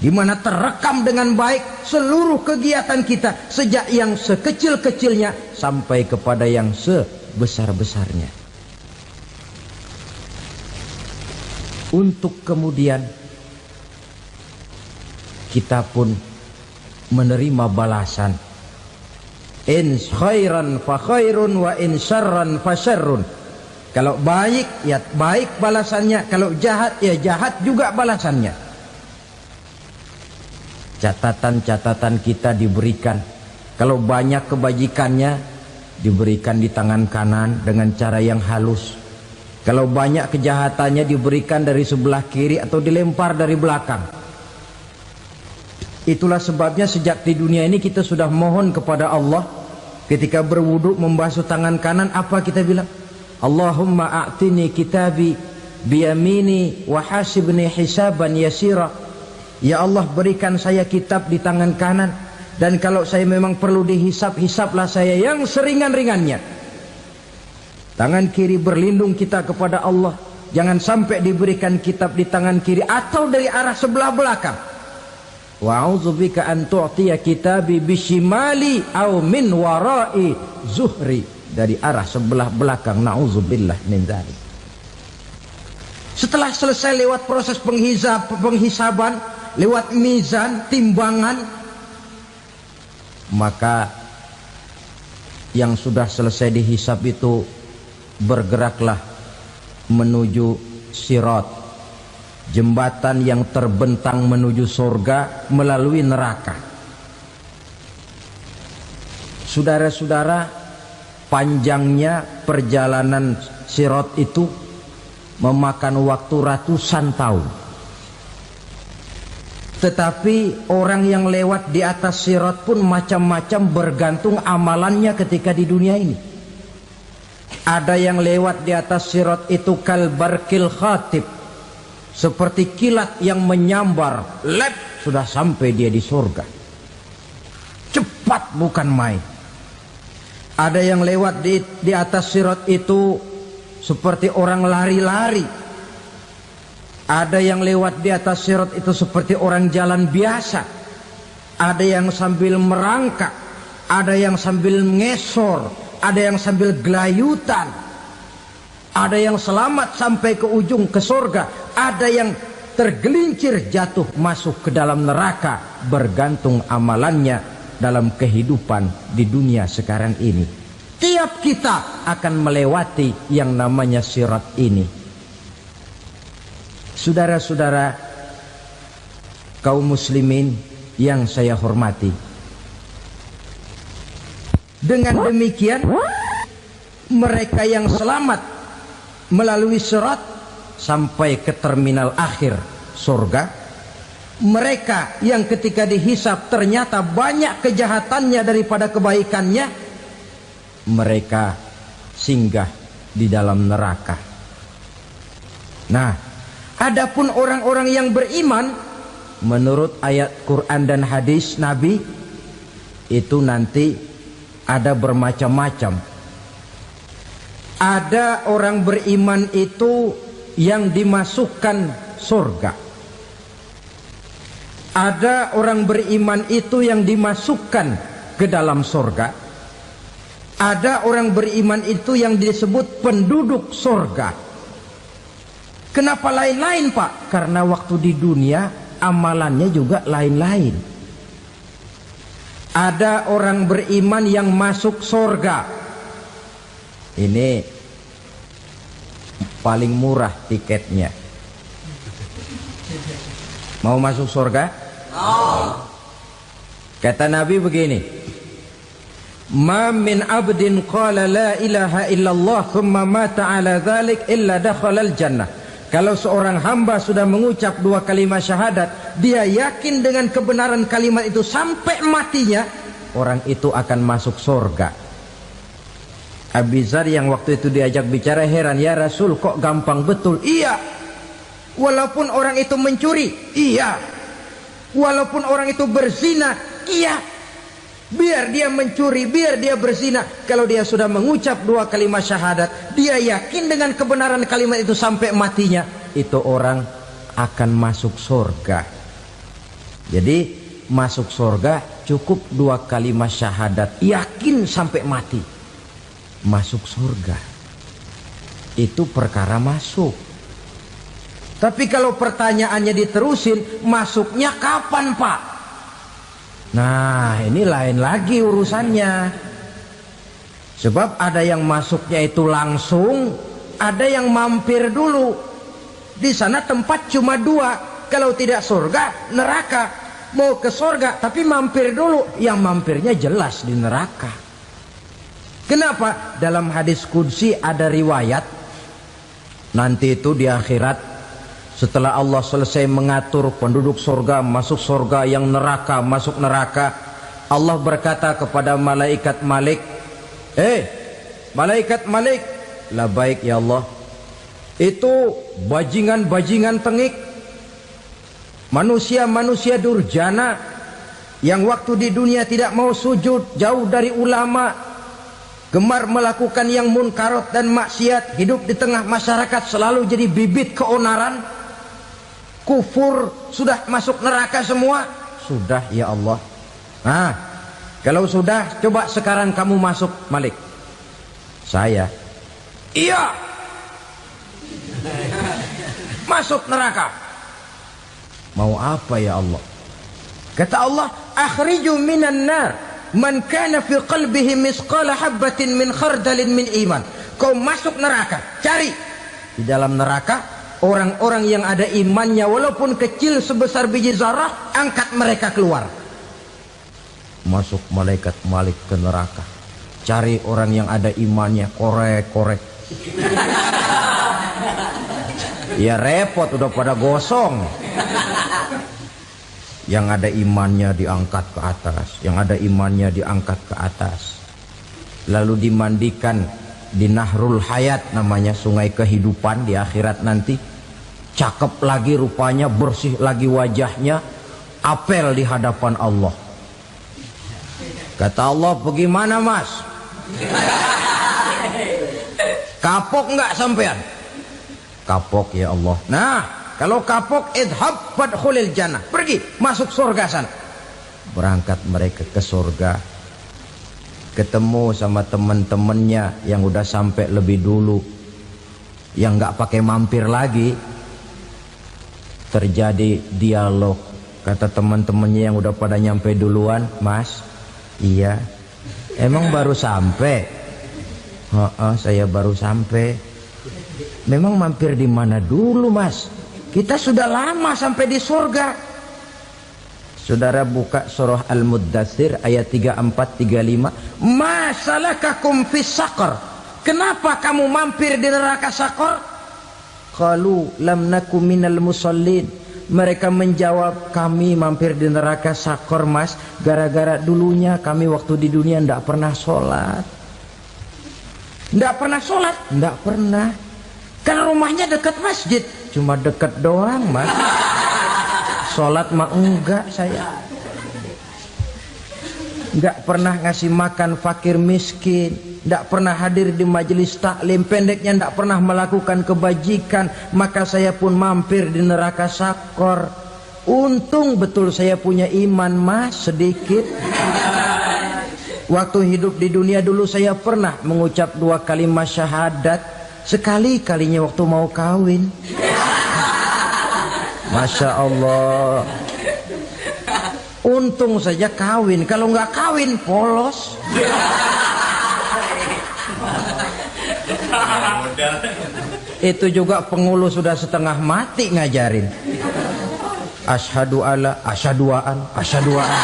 di mana terekam dengan baik seluruh kegiatan kita, sejak yang sekecil-kecilnya sampai kepada yang sebesar-besarnya. Untuk kemudian kita pun menerima balasan. In khairan fa khairun wa in syarran fa syarrun. Kalau baik ya baik balasannya, kalau jahat ya jahat juga balasannya. Catatan-catatan kita diberikan. Kalau banyak kebajikannya diberikan di tangan kanan dengan cara yang halus. Kalau banyak kejahatannya diberikan dari sebelah kiri atau dilempar dari belakang. Itulah sebabnya sejak di dunia ini kita sudah mohon kepada Allah. Ketika berwudu membasuh tangan kanan, apa kita bilang? Allahumma a'tini kitabi biyamini wa hasibni hisaban yasira. Ya Allah, berikan saya kitab di tangan kanan, dan kalau saya memang perlu dihisap, hisaplah saya yang seringan-ringannya. Tangan kiri berlindung kita kepada Allah. Jangan sampai diberikan kitab di tangan kiri atau dari arah sebelah belakang. Wa a'udzubika an tu'tiya kitabi bishimali aw min wara'i zuhri, dari arah sebelah belakang. Na'udzubillah min dzalik. Setelah selesai lewat proses penghisaban, lewat mizan, timbangan, maka yang sudah selesai dihisab itu bergeraklah menuju sirat, jembatan yang terbentang menuju surga melalui neraka. Saudara-saudara, panjangnya perjalanan sirat itu memakan waktu ratusan tahun. Tetapi orang yang lewat di atas sirat pun macam-macam, bergantung amalannya ketika di dunia ini. Ada yang lewat di atas sirat itu kalbarkil khatib, seperti kilat yang menyambar, lep, sudah sampai dia di surga. Cepat bukan main. Ada yang lewat di atas sirat itu seperti orang lari-lari. Ada yang lewat di atas sirat itu seperti orang jalan biasa. Ada yang sambil merangkak, ada yang sambil ngesor, ada yang sambil gelayutan, ada yang selamat sampai ke ujung ke surga, ada yang tergelincir jatuh masuk ke dalam neraka, bergantung amalannya dalam kehidupan di dunia sekarang ini. Tiap kita akan melewati yang namanya sirat ini. Saudara-saudara kaum muslimin yang saya hormati, dengan demikian mereka yang selamat melalui sirat sampai ke terminal akhir surga, mereka yang ketika dihisab ternyata banyak kejahatannya daripada kebaikannya, mereka singgah di dalam neraka. Nah, adapun orang-orang yang beriman menurut ayat Quran dan hadis Nabi itu nanti ada bermacam-macam. Ada orang beriman itu yang dimasukkan surga. Ada orang beriman itu yang dimasukkan ke dalam surga. Ada orang beriman itu yang disebut penduduk surga. Kenapa lain-lain, Pak? Karena waktu di dunia amalannya juga lain-lain. Ada orang beriman yang masuk surga. Ini paling murah tiketnya. Mau masuk surga? Kata Nabi begini, ma min abdin qala la ilaha illallah thumma mata ala dhalik illa dakhalal jannah. Kalau seorang hamba sudah mengucap dua kalimat syahadat, dia yakin dengan kebenaran kalimat itu sampai matinya, orang itu akan masuk surga. Abi Dzar yang waktu itu diajak bicara heran, ya Rasul kok gampang betul? Iya. Walaupun orang itu mencuri, iya. Walaupun orang itu berzina, iya. Biar dia mencuri, biar dia berzina, kalau dia sudah mengucap dua kalimat syahadat, dia yakin dengan kebenaran kalimat itu sampai matinya, itu orang akan masuk surga. Jadi masuk surga cukup dua kalimat syahadat, yakin sampai mati, masuk surga. Itu perkara masuk. Tapi kalau pertanyaannya diterusin, masuknya kapan, Pak? Nah, ini lain lagi urusannya. Sebab ada yang masuknya itu langsung, ada yang mampir dulu. Di sana tempat cuma dua, kalau tidak surga, neraka. Mau ke surga tapi mampir dulu, yang mampirnya jelas di neraka. Kenapa? Dalam hadis qudsi ada riwayat, nanti itu di akhirat, setelah Allah selesai mengatur penduduk surga masuk surga, yang neraka masuk neraka, Allah berkata kepada malaikat Malik, malaikat Malik, labaik ya Allah. Itu bajingan-bajingan tengik, manusia-manusia durjana yang waktu di dunia tidak mau sujud, jauh dari ulama, gemar melakukan yang munkarat dan maksiat, hidup di tengah masyarakat selalu jadi bibit keonaran, kufur, sudah masuk neraka semua. Sudah ya Allah. Nah, kalau sudah, coba sekarang kamu masuk, Malik. Saya, iya, masuk neraka. Mau apa ya Allah? Kata Allah, akhriju minan nar man kana fi qalbihi misqala habbatin min khardalin min iman. Kau masuk neraka, cari di dalam neraka orang-orang yang ada imannya walaupun kecil sebesar biji zarah, angkat mereka keluar. Masuk malaikat Malik ke neraka, cari orang yang ada imannya, korek-korek. Ya repot, udah pada gosong. Yang ada imannya diangkat ke atas, yang ada imannya diangkat ke atas, lalu dimandikan di Nahrul Hayat, namanya sungai kehidupan di akhirat nanti. Cakep lagi rupanya, bersih lagi wajahnya, apel di hadapan Allah. Kata Allah, bagaimana mas? Kapok nggak sampean? Kapok ya Allah. Nah, kalau kapok, idhab fadkhulil jannah, pergi masuk surga sana. Berangkat mereka ke surga. ketemu sama teman-temannya yang udah sampai lebih dulu, yang nggak pakai mampir lagi. Terjadi dialog. Kata teman-temannya yang udah pada nyampe duluan, "Mas, iya, emang baru sampai?" Saya baru sampai." "Memang mampir di mana dulu, Mas? Kita sudah lama sampai di surga." Saudara buka surah Al-Muddatsir ayat 34-35. "Ma salakakum fis saqar?" Kenapa kamu mampir di neraka Saqar? Qalu lam naku minal musallin. Mereka menjawab, kami mampir di neraka Saqar, Mas, gara-gara dulunya kami waktu di dunia tidak pernah sholat. Tidak pernah sholat? Tidak pernah. Kan rumahnya dekat masjid. Cuma dekat doang, Mas. Sholat mah enggak saya. Enggak pernah ngasih makan fakir miskin, enggak pernah hadir di majelis taklim, pendeknya enggak pernah melakukan kebajikan. Maka saya pun mampir di neraka Saqar. Untung betul saya punya iman, Mas, sedikit. Waktu hidup di dunia dulu saya pernah mengucap 2 kalimat syahadat. Sekali-kalinya waktu mau kawin. Masya Allah. Untung saja kawin. Kalau nggak kawin polos. Itu juga pengulu sudah setengah mati ngajarin. Asyhadu alla, asyaduaan, asyaduaan.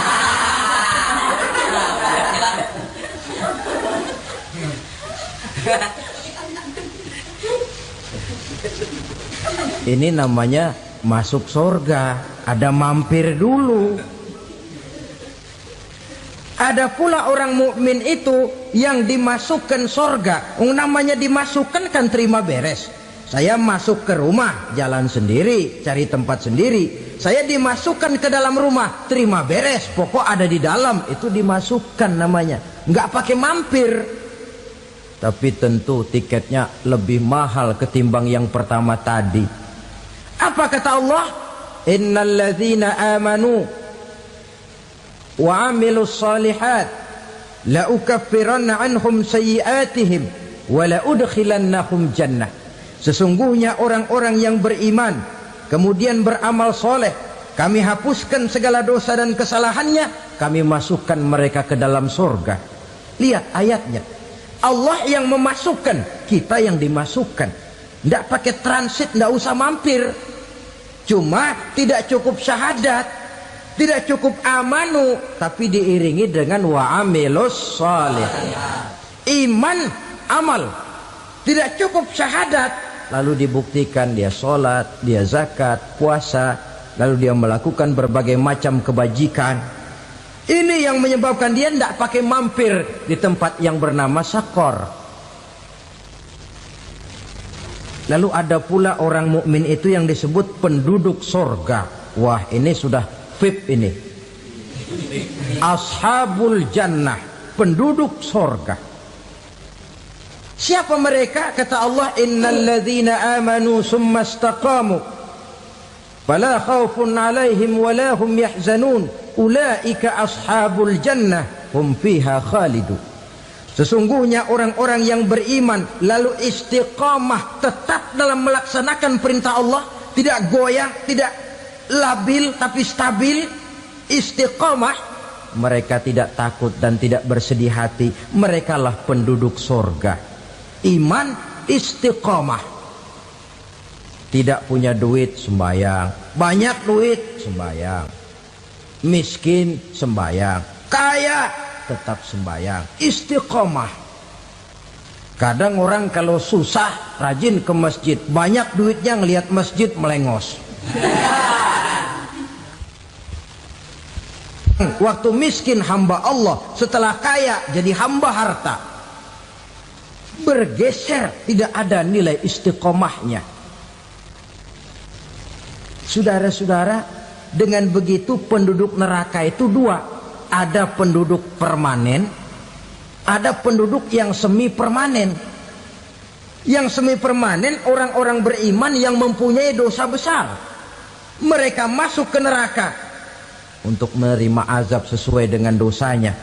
Ini namanya masuk surga, ada mampir dulu. Ada pula orang mukmin itu yang dimasukkan surga. Namanya dimasukkan kan terima beres. Saya masuk ke rumah, jalan sendiri, cari tempat sendiri. Saya dimasukkan ke dalam rumah, terima beres, pokok ada di dalam, itu dimasukkan namanya. Nggak pakai mampir. Tapi tentu tiketnya lebih mahal ketimbang yang pertama tadi. Apa kata Allah? Innal ladzina amanu wa amilus salihat la ukaffiranna anhum sayyi'atihim wa la udkhilannahum jannah. Sesungguhnya orang-orang yang beriman kemudian beramal soleh, kami hapuskan segala dosa dan kesalahannya, kami masukkan mereka ke dalam surga. Lihat ayatnya. Allah yang memasukkan, kita yang dimasukkan. Tidak pakai transit, tidak usah mampir. Cuma tidak cukup syahadat, tidak cukup amanu, tapi diiringi dengan wa'amilus salih. Iman, amal. Tidak cukup syahadat, lalu dibuktikan dia sholat, dia zakat, puasa, lalu dia melakukan berbagai macam kebajikan. Ini yang menyebabkan dia tidak pakai mampir di tempat yang bernama Saqar. Lalu ada pula orang mukmin itu yang disebut penduduk surga. Wah, ini sudah VIP ini. Ashabul jannah, penduduk surga. Siapa mereka? Kata Allah, innal ladzina amanu summa istaqamu fala khaufun 'alaihim wala hum yahzanun ulaika ashabul jannah hum fiha khalidun. Sesungguhnya orang-orang yang beriman lalu istiqamah, tetap dalam melaksanakan perintah Allah, tidak goyah, tidak labil tapi stabil, istiqamah, mereka tidak takut dan tidak bersedih hati. Merekalah penduduk surga. Iman, istiqamah. Tidak punya duit, sembahyang. Banyak duit, sembahyang. Miskin, sembahyang. Kaya, tetap sembahyang. Istiqamah. Kadang orang kalau susah rajin ke masjid, banyak duitnya ngelihat masjid melengos. Waktu miskin hamba Allah, setelah kaya jadi hamba harta. Bergeser, tidak ada nilai istiqomahnya. Saudara-saudara, dengan begitu penduduk neraka itu dua. Ada penduduk permanen, ada penduduk yang semi permanen. Yang semi permanen orang-orang beriman yang mempunyai dosa besar. Mereka masuk ke neraka untuk menerima azab sesuai dengan dosanya.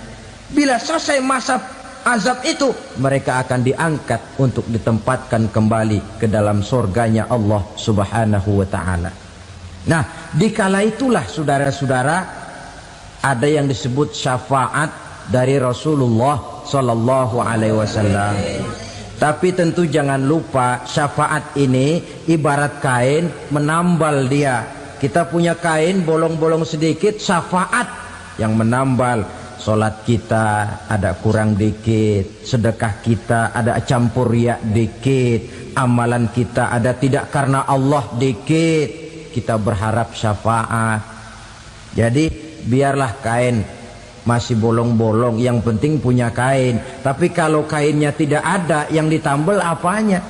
Bila selesai masa azab itu, mereka akan diangkat untuk ditempatkan kembali ke dalam surganya Allah Subhanahu wa ta'ala. Nah, dikala itulah saudara-saudara, ada yang disebut syafaat dari Rasulullah Sallallahu Alaihi Wasallam. Tapi tentu jangan lupa, syafaat ini ibarat kain menambal dia. Kita punya kain bolong-bolong sedikit, syafaat yang menambal. Solat kita ada kurang dikit, sedekah kita ada campur riak dikit, amalan kita ada tidak karena Allah dikit. Kita berharap syafaat. Jadi biarlah kain masih bolong-bolong, yang penting punya kain. Tapi kalau kainnya tidak ada, yang ditambal apanya?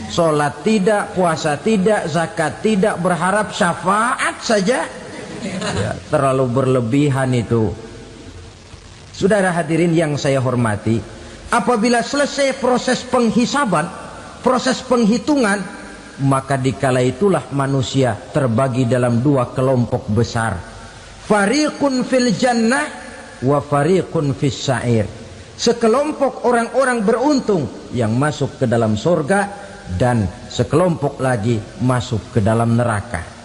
Sholat tidak, puasa tidak, zakat tidak, berharap syafaat saja. Ya, terlalu berlebihan itu. Saudara hadirin yang saya hormati, apabila selesai proses penghisaban, proses penghitungan, maka dikala itulah manusia terbagi dalam dua kelompok besar. Fariqun fil jannah wa fariqun fis sa'ir. Sekelompok orang-orang beruntung yang masuk ke dalam surga, dan sekelompok lagi masuk ke dalam neraka.